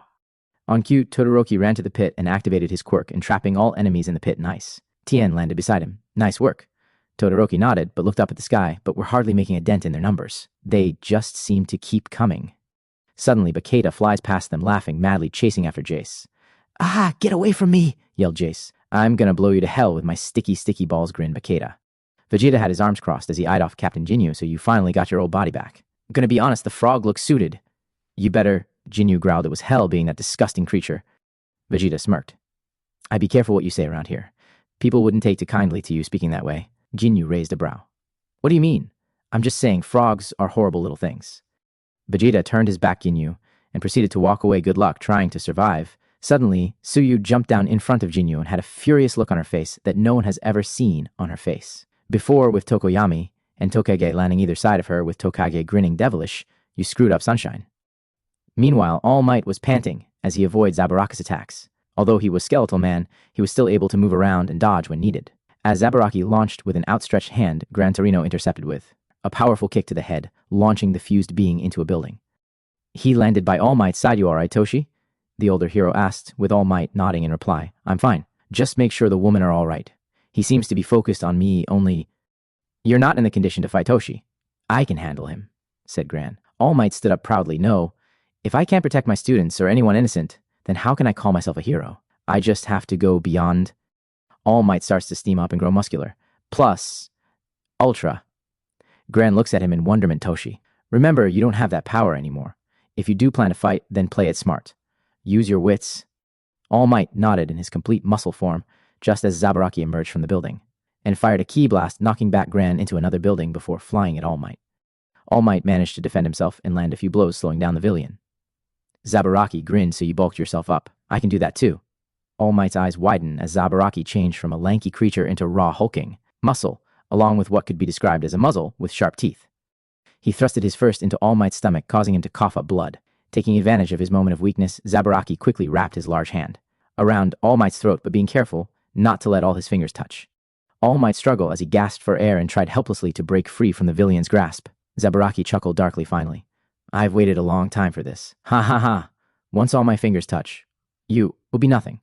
A: On cue, Todoroki ran to the pit and activated his quirk, entrapping all enemies in the pit. Nice. Tien landed beside him. Nice work. Todoroki nodded, but looked up at the sky, but were hardly making a dent in their numbers. They just seemed to keep coming. Suddenly, Bakeda flies past them, laughing madly, chasing after Jace. "Ah, get away from me!" yelled Jace. "I'm gonna blow you to hell with my sticky, sticky balls," grinned Bakeda. Vegeta had his arms crossed as he eyed off Captain Ginyu, "So you finally got your old body back. I'm gonna be honest, the frog looks suited." "You better," Ginyu growled. "It was hell being that disgusting creature." Vegeta smirked. "I'd be careful what you say around here. People wouldn't take too kindly to you speaking that way." Ginyu raised a brow. "What do you mean? I'm just saying frogs are horrible little things." Vegeta turned his back Ginyu and proceeded to walk away. Good luck trying to survive. Suddenly, Tsuyu jumped down in front of Ginyu and had a furious look on her face that no one has ever seen on her face. Before, with Tokoyami and Tokage landing either side of her with Tokage grinning devilish, you screwed up Sunshine. Meanwhile, All Might was panting as he avoided Zabaraka's attacks. Although he was Skeletal Man, he was still able to move around and dodge when needed. As Zabaraki launched with an outstretched hand, Gran Torino intercepted with a powerful kick to the head, launching the fused being into a building. He landed by All Might's side. "You alright, Toshi?" the older hero asked, with All Might nodding in reply. "I'm fine. Just make sure the women are alright. He seems to be focused on me only." "You're not in the condition to fight Toshi. I can handle him," said Gran. All Might stood up proudly. "No, if I can't protect my students or anyone innocent, then how can I call myself a hero? I just have to go beyond." All Might starts to steam up and grow muscular. "Plus, Ultra." Gran looks at him in wonderment. "Toshi, remember, you don't have that power anymore. If you do plan to fight, then play it smart. Use your wits." All Might nodded in his complete muscle form, just as Zabaraki emerged from the building, and fired a ki blast, knocking back Gran into another building before flying at All Might. All Might managed to defend himself and land a few blows, slowing down the villain. Zabaraki grinned. "So you bulked yourself up. I can do that too." All Might's eyes widened as Zabaraki changed from a lanky creature into raw hulking muscle, along with what could be described as a muzzle with sharp teeth. He thrusted his first into All Might's stomach, causing him to cough up blood. Taking advantage of his moment of weakness, Zabaraki quickly wrapped his large hand around All Might's throat, but being careful not to let all his fingers touch. All Might struggled as he gasped for air and tried helplessly to break free from the villain's grasp. Zabaraki chuckled darkly finally. "I've waited a long time for this. Ha ha ha. Once all my fingers touch, you will be nothing."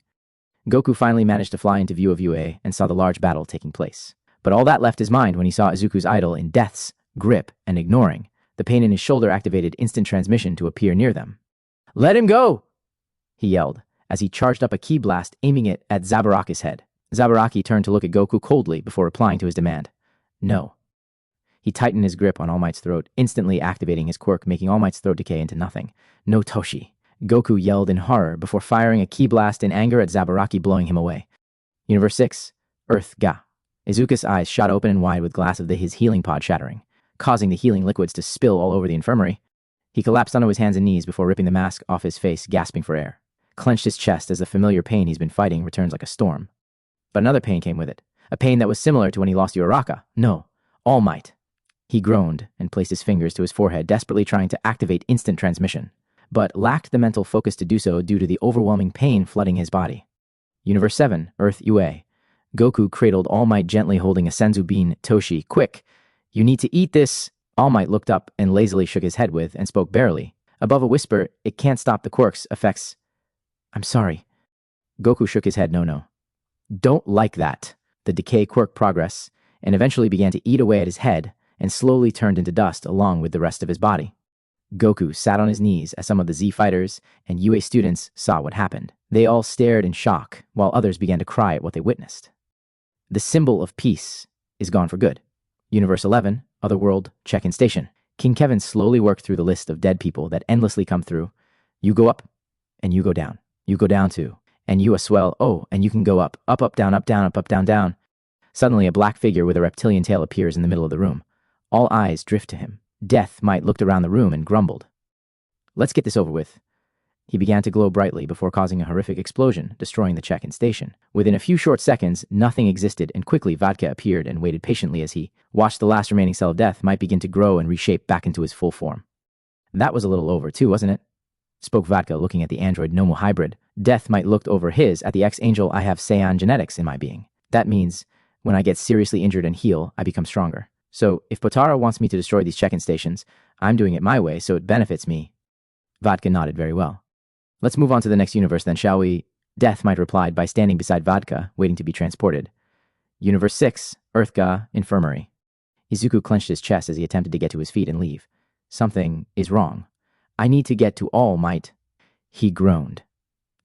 A: Goku finally managed to fly into view of UA and saw the large battle taking place. But all that left his mind when he saw Izuku's idol in death's grip and ignoring. The pain in his shoulder activated instant transmission to appear near them. "Let him go!" he yelled, as he charged up a ki blast, aiming it at Zabaraki's head. Zabaraki turned to look at Goku coldly before replying to his demand. "No." He tightened his grip on All Might's throat, instantly activating his quirk, making All Might's throat decay into nothing. "No, Toshi." Goku yelled in horror before firing a ki blast in anger at Zabaraki, blowing him away. Universe 6, Earth, Ga. Izuku's eyes shot open and wide with glass of his healing pod shattering, causing the healing liquids to spill all over the infirmary. He collapsed onto his hands and knees before ripping the mask off his face, gasping for air. Clenched his chest as the familiar pain he's been fighting returns like a storm. But another pain came with it, a pain that was similar to when he lost Uraraka. No, All Might. He groaned and placed his fingers to his forehead, desperately trying to activate instant transmission, but lacked the mental focus to do so due to the overwhelming pain flooding his body. Universe 7, Earth, UA. Goku cradled All Might, gently holding a senzu bean. "Toshi, quick! You need to eat this!" All Might looked up and lazily shook his head with and spoke barely. Above a whisper, "It can't stop the quirks effects." "I'm sorry." Goku shook his head. No. "Don't like that." The decay quirk progressed and eventually began to eat away at his head and slowly turned into dust along with the rest of his body. Goku sat on his knees as some of the Z fighters and UA students saw what happened. They all stared in shock, while others began to cry at what they witnessed. The symbol of peace is gone for good. Universe 11, Otherworld, check-in station. King Kevin slowly worked through the list of dead people that endlessly come through. You go up, and you go down. You go down too. And you as well. Oh, and you can go up, up, up, down, up, down, up, up, down, down. Suddenly, a black figure with a reptilian tail appears in the middle of the room. All eyes drift to him. Death Might looked around the room and grumbled. Let's get this over with. He began to glow brightly before causing a horrific explosion, destroying the check-in station. Within a few short seconds, nothing existed, and quickly Vodka appeared and waited patiently as he watched the last remaining cell of Death Might begin to grow and reshape back into his full form. That was a little over too, wasn't it? Spoke Vodka, looking at the android Nomu hybrid. Death Might looked over his at the ex-angel. I have Saiyan genetics in my being. That means when I get seriously injured and heal, I become stronger. So if Potara wants me to destroy these check-in stations, I'm doing it my way, so it benefits me. Vodka nodded very well. Let's move on to the next universe then, shall we? Death Might replied by standing beside Vodka, waiting to be transported. Universe 6, Earthga, Infirmary. Izuku clenched his chest as he attempted to get to his feet and leave. Something is wrong. I need to get to All Might. He groaned.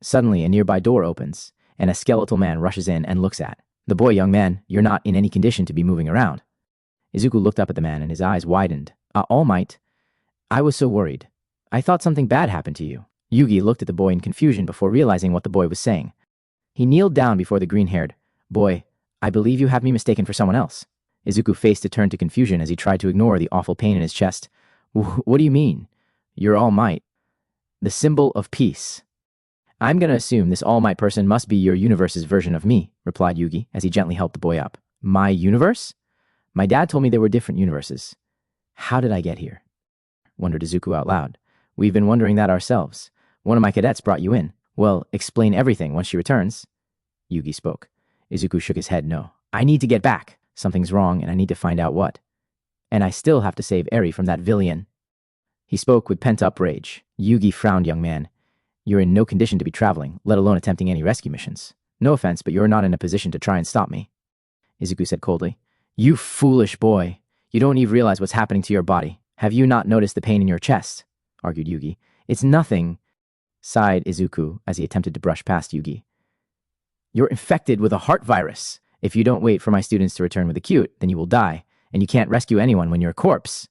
A: Suddenly, a nearby door opens, and a skeletal man rushes in and looks at the boy. Young man, you're not in any condition to be moving around. Izuku looked up at the man and his eyes widened. All Might? I was so worried. I thought something bad happened to you. Yugi looked at the boy in confusion before realizing what the boy was saying. He kneeled down before the green-haired boy. I believe you have me mistaken for someone else. Izuku faced a turn to confusion as he tried to ignore the awful pain in his chest. What do you mean? You're All Might. The symbol of peace. I'm gonna assume this All Might person must be your universe's version of me, replied Yugi as he gently helped the boy up. My universe? My dad told me there were different universes. How did I get here? Wondered Izuku out loud. We've been wondering that ourselves. One of my cadets brought you in. Well, explain everything once she returns. Yugi spoke. Izuku shook his head no. I need to get back. Something's wrong and I need to find out what. And I still have to save Eri from that villain. He spoke with pent-up rage. Yugi frowned. Young man. You're in no condition to be traveling, let alone attempting any rescue missions. No offense, but you're not in a position to try and stop me. Izuku said coldly. You foolish boy. You don't even realize what's happening to your body. Have you not noticed the pain in your chest? Argued Yugi. It's nothing, sighed Izuku as he attempted to brush past Yugi. You're infected with a heart virus. If you don't wait for my students to return with a cute, then you will die, and you can't rescue anyone when you're a corpse,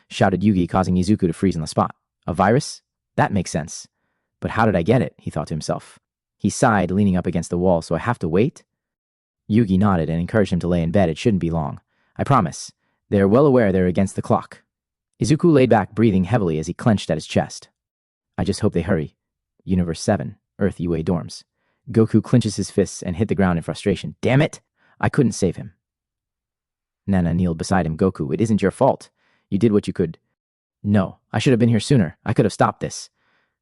A: shouted Yugi, causing Izuku to freeze on the spot. A virus? That makes sense. But how did I get it? He thought to himself. He sighed, leaning up against the wall. So I have to wait? Yugi nodded and encouraged him to lay in bed. It shouldn't be long. I promise. They're well aware they're against the clock. Izuku laid back, breathing heavily as he clenched at his chest. I just hope they hurry. Universe 7, Earth UA dorms. Goku clenches his fists and hit the ground in frustration. Damn it! I couldn't save him. Nana kneeled beside him. Goku, it isn't your fault. You did what you could. No, I should have been here sooner. I could have stopped this.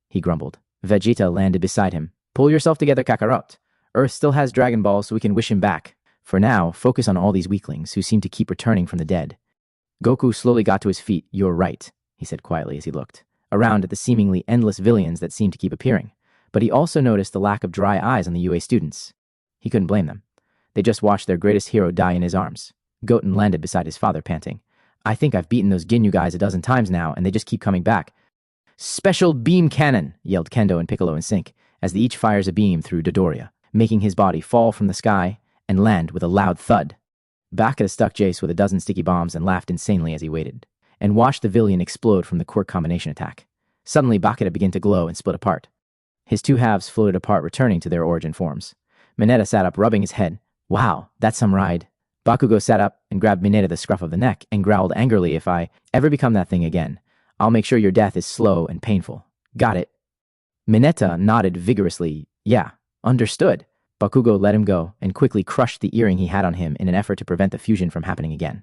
A: He grumbled. Vegeta landed beside him. Pull yourself together, Kakarot. Earth still has Dragon Balls, so we can wish him back. For now, focus on all these weaklings who seem to keep returning from the dead. Goku slowly got to his feet. You're right, he said quietly as he looked around at the seemingly endless villains that seemed to keep appearing. But he also noticed the lack of dry eyes on the UA students. He couldn't blame them. They just watched their greatest hero die in his arms. Goten landed beside his father, panting. I think I've beaten those Ginyu guys a dozen times now, and they just keep coming back. Special beam cannon, yelled Kendo and Piccolo in sync, as each fires a beam through Dodoria, making his body fall from the sky and land with a loud thud. Bakata stuck Jace with a dozen sticky bombs and laughed insanely as he waited, and watched the villain explode from the quirk combination attack. Suddenly, Bakata began to glow and split apart. His two halves floated apart, returning to their origin forms. Mineta sat up, rubbing his head. Wow, that's some ride. Bakugo sat up and grabbed Mineta the scruff of the neck and growled angrily, if I ever become that thing again, I'll make sure your death is slow and painful. Got it. Mineta nodded vigorously. Yeah, understood. Bakugo let him go and quickly crushed the earring he had on him in an effort to prevent the fusion from happening again.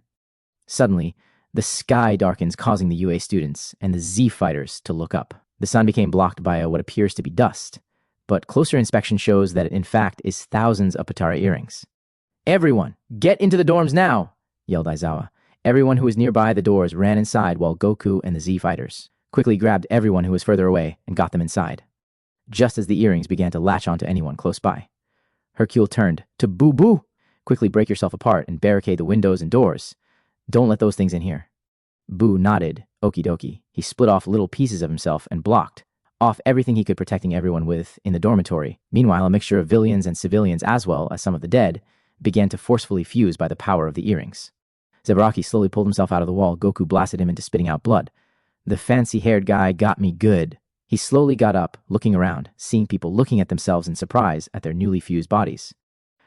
A: Suddenly, the sky darkens, causing the UA students and the Z fighters to look up. The sun became blocked by what appears to be dust, but closer inspection shows that it in fact is thousands of Potara earrings. Everyone, get into the dorms now, yelled Aizawa. Everyone who was nearby the doors ran inside while Goku and the Z fighters quickly grabbed everyone who was further away and got them inside, just as the earrings began to latch onto anyone close by. Hercule turned to Boo Boo. Quickly break yourself apart and barricade the windows and doors. Don't let those things in here. Boo nodded, Okie dokie. He split off little pieces of himself and blocked off everything he could, protecting everyone with in the dormitory. Meanwhile, a mixture of villains and civilians, as well as some of the dead, began to forcefully fuse by the power of the earrings. Zebaraki slowly pulled himself out of the wall. Goku blasted him into spitting out blood. The fancy-haired guy got me good. He slowly got up, looking around, seeing people looking at themselves in surprise at their newly fused bodies.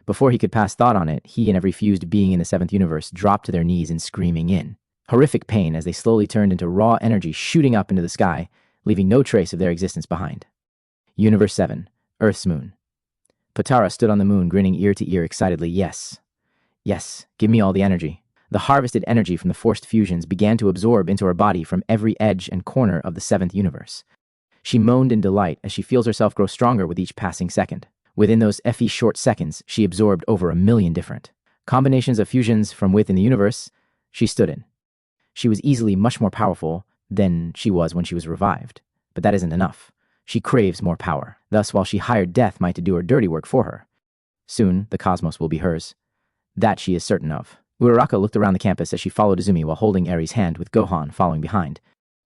A: Before he could pass thought on it, he and every fused being in the 7th universe dropped to their knees in screaming in horrific pain as they slowly turned into raw energy shooting up into the sky, leaving no trace of their existence behind. Universe 7, Earth's moon. Potara stood on the moon, grinning ear to ear excitedly. Yes. Yes, give me all the energy. The harvested energy from the forced fusions began to absorb into her body from every edge and corner of the 7th universe. She moaned in delight as she feels herself grow stronger with each passing second. Within those short seconds, she absorbed over 1,000,000 different combinations of fusions from within the universe she stood in. She was easily much more powerful than she was when she was revived. But that isn't enough. She craves more power. Thus, while she hired Death Might to do her dirty work for her, soon the cosmos will be hers. That she is certain of. Uraraka looked around the campus as she followed Izumi while holding Eri's hand, with Gohan following behind.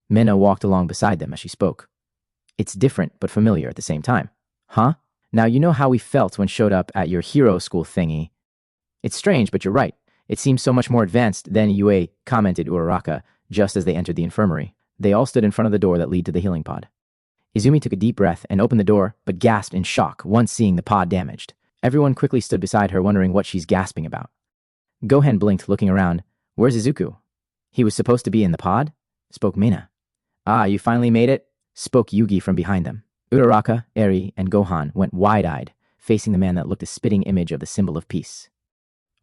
A: Minna walked along beside them as she spoke. It's different but familiar at the same time. Huh? Now you know how we felt when showed up at your hero school thingy. It's strange, but you're right. It seems so much more advanced than Yue, commented Uraraka, just as they entered the infirmary. They all stood in front of the door that led to the healing pod. Izumi took a deep breath and opened the door, but gasped in shock once seeing the pod damaged. Everyone quickly stood beside her, wondering what she's gasping about. Gohan blinked, looking around. Where's Izuku? He was supposed to be in the pod? Spoke Mina. Ah, you finally made it? Spoke Yugi from behind them. Uraraka, Eri, and Gohan went wide-eyed, facing the man that looked a spitting image of the symbol of peace.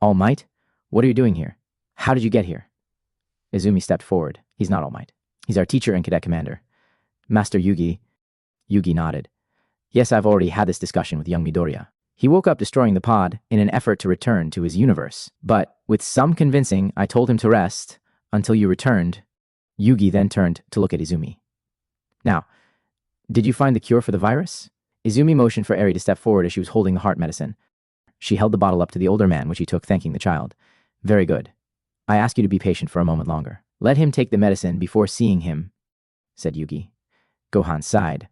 A: All Might? What are you doing here? How did you get here? Izumi stepped forward. He's not All Might. He's our teacher and cadet commander. Master Yugi. Yugi nodded. Yes, I've already had this discussion with young Midoriya. He woke up destroying the pod in an effort to return to his universe. But, with some convincing, I told him to rest until you returned. Yugi then turned to look at Izumi. Now, did you find the cure for the virus? Izumi motioned for Eri to step forward as she was holding the heart medicine. She held the bottle up to the older man, which he took, thanking the child. Very good. I ask you to be patient for a moment longer. Let him take the medicine before seeing him, said Yugi. Gohan sighed.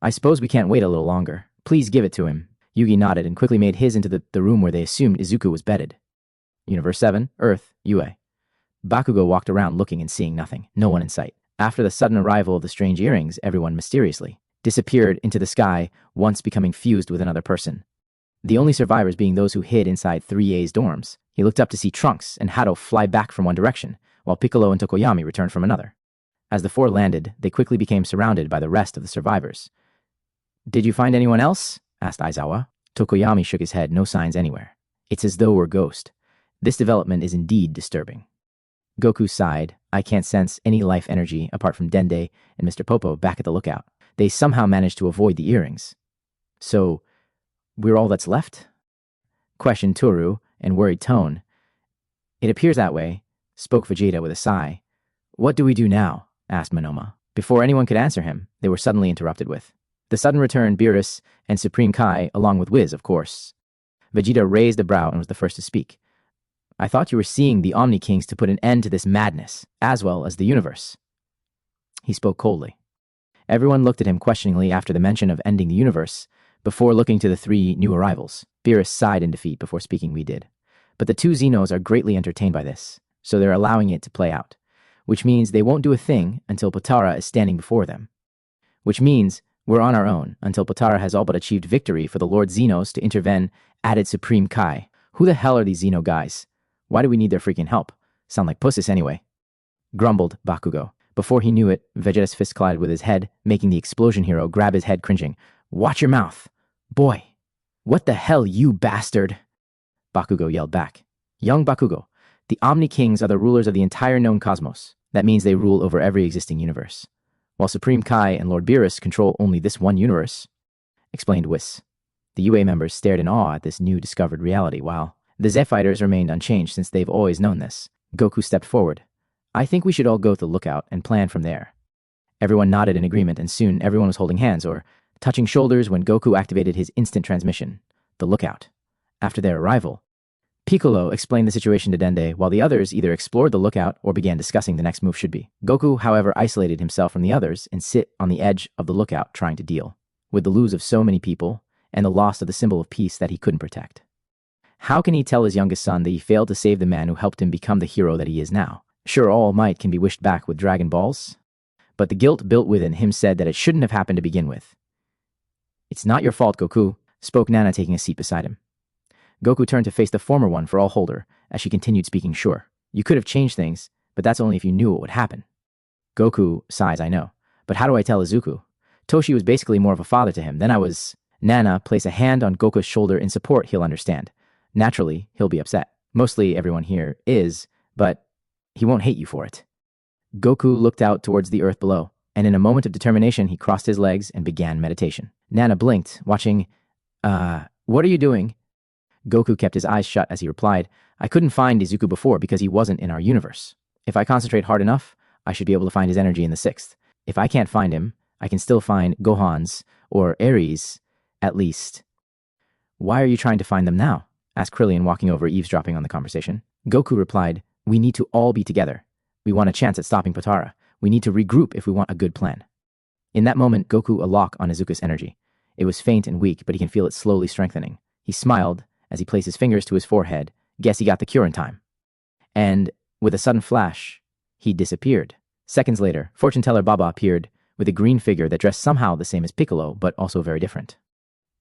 A: I suppose we can't wait a little longer. Please give it to him. Yugi nodded and quickly made his into the room where they assumed Izuku was bedded. Universe 7, Earth, UA. Bakugo walked around looking and seeing nothing. No one in sight. After the sudden arrival of the strange earrings, everyone mysteriously disappeared into the sky, once becoming fused with another person. The only survivors being those who hid inside 3A's dorms. He looked up to see Trunks and Hado fly back from one direction, while Piccolo and Tokoyami returned from another. As the four landed, they quickly became surrounded by the rest of the survivors. Did you find anyone else? Asked Aizawa. Tokoyami shook his head, no signs anywhere. It's as though we're ghost. This development is indeed disturbing. Goku sighed. I can't sense any life energy apart from Dende and Mr. Popo back at the lookout. They somehow managed to avoid the earrings. So, we're all that's left? Questioned Toru in worried tone. It appears that way, spoke Vegeta with a sigh. What do we do now? Asked Monoma. Before anyone could answer him, they were suddenly interrupted with the sudden return Beerus and Supreme Kai, along with Wiz, of course. Vegeta raised a brow and was the first to speak. I thought you were seeing the Omni Kings to put an end to this madness, as well as the universe. He spoke coldly. Everyone looked at him questioningly after the mention of ending the universe, before looking to the three new arrivals. Beerus sighed in defeat before speaking. We did. But the two Xenos are greatly entertained by this, so they're allowing it to play out. Which means they won't do a thing until Potara is standing before them. Which means we're on our own until Potara has all but achieved victory for the Lord Xenos to intervene, added Supreme Kai. Who the hell are these Xeno guys? Why do we need their freaking help? Sound like pusses anyway. Grumbled Bakugo. Before he knew it, Vegeta's fist collided with his head, making the explosion hero grab his head, cringing. Watch your mouth. Boy. What the hell, you bastard? Bakugo yelled back. Young Bakugo, the Omni Kings are the rulers of the entire known cosmos. That means they rule over every existing universe. While Supreme Kai and Lord Beerus control only this one universe, explained Whis. The UA members stared in awe at this new discovered reality, while the Z fighters remained unchanged since they've always known this. Goku stepped forward. I think we should all go to the lookout and plan from there. Everyone nodded in agreement, and soon everyone was holding hands or touching shoulders when Goku activated his instant transmission, the lookout. After their arrival, Piccolo explained the situation to Dende, while the others either explored the lookout or began discussing the next move should be. Goku, however, isolated himself from the others and sit on the edge of the lookout trying to deal with the lose of so many people and the loss of the symbol of peace that he couldn't protect. How can he tell his youngest son that he failed to save the man who helped him become the hero that he is now? Sure, all might can be wished back with Dragon Balls, but the guilt built within him said that it shouldn't have happened to begin with. It's not your fault, Goku, spoke Nana, taking a seat beside him. Goku turned to face the former one for all holder as she continued speaking. Sure, you could have changed things, but that's only if you knew what would happen. Goku sighs, I know, but how do I tell Izuku? Toshi was basically more of a father to him than I was. Nana placed a hand on Goku's shoulder in support. He'll understand. Naturally, he'll be upset. Mostly everyone here is, but he won't hate you for it. Goku looked out towards the earth below, and in a moment of determination, he crossed his legs and began meditation. Nana blinked, watching. What are you doing? Goku kept his eyes shut as he replied, I couldn't find Izuku before because he wasn't in our universe. If I concentrate hard enough, I should be able to find his energy in the 6th. If I can't find him, I can still find Gohan's, or Ares, at least. Why are you trying to find them now? Asked Krillin, walking over, eavesdropping on the conversation. Goku replied, we need to all be together. We want a chance at stopping Potara. We need to regroup if we want a good plan. In that moment, Goku a lock on Izuku's energy. It was faint and weak, but he can feel it slowly strengthening. He smiled as he placed his fingers to his forehead. Guess he got the cure in time. And with a sudden flash, he disappeared. Seconds later, fortune teller Baba appeared with a green figure that dressed somehow the same as Piccolo, but also very different.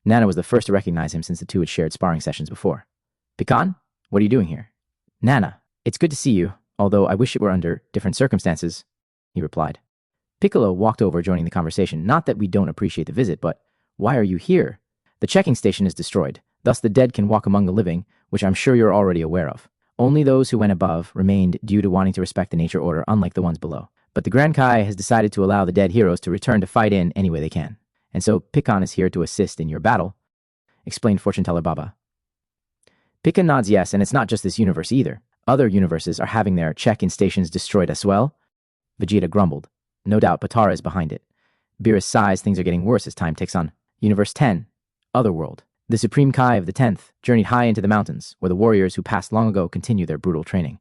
A: Nana was the first to recognize him since the two had shared sparring sessions before. Pikan, what are you doing here? Nana, it's good to see you, although I wish it were under different circumstances, he replied. Piccolo walked over, joining the conversation. Not that we don't appreciate the visit, but why are you here? The checking station is destroyed. Thus the dead can walk among the living, which I'm sure you're already aware of. Only those who went above remained due to wanting to respect the nature order, unlike the ones below. But the Grand Kai has decided to allow the dead heroes to return to fight in any way they can. And so Pikan is here to assist in your battle, explained fortune teller Baba. Pikan nods yes, and it's not just this universe either. Other universes are having their check-in stations destroyed as well. Vegeta grumbled. No doubt Potara is behind it. Beerus sighs, things are getting worse as time ticks on. Universe 10, Otherworld. The Supreme Kai of the 10th journeyed high into the mountains, where the warriors who passed long ago continue their brutal training.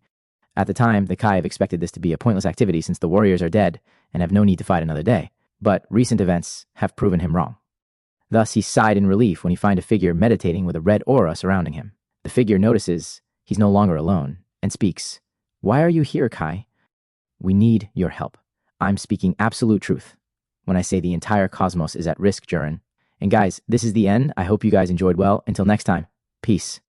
A: At the time, the Kai have expected this to be a pointless activity since the warriors are dead and have no need to fight another day. But recent events have proven him wrong. Thus, he sighed in relief when he found a figure meditating with a red aura surrounding him. The figure notices he's no longer alone and speaks. Why are you here, Kai? We need your help. I'm speaking absolute truth when I say the entire cosmos is at risk, Jiren. And guys, this is the end. I hope you guys enjoyed well. Until next time, peace.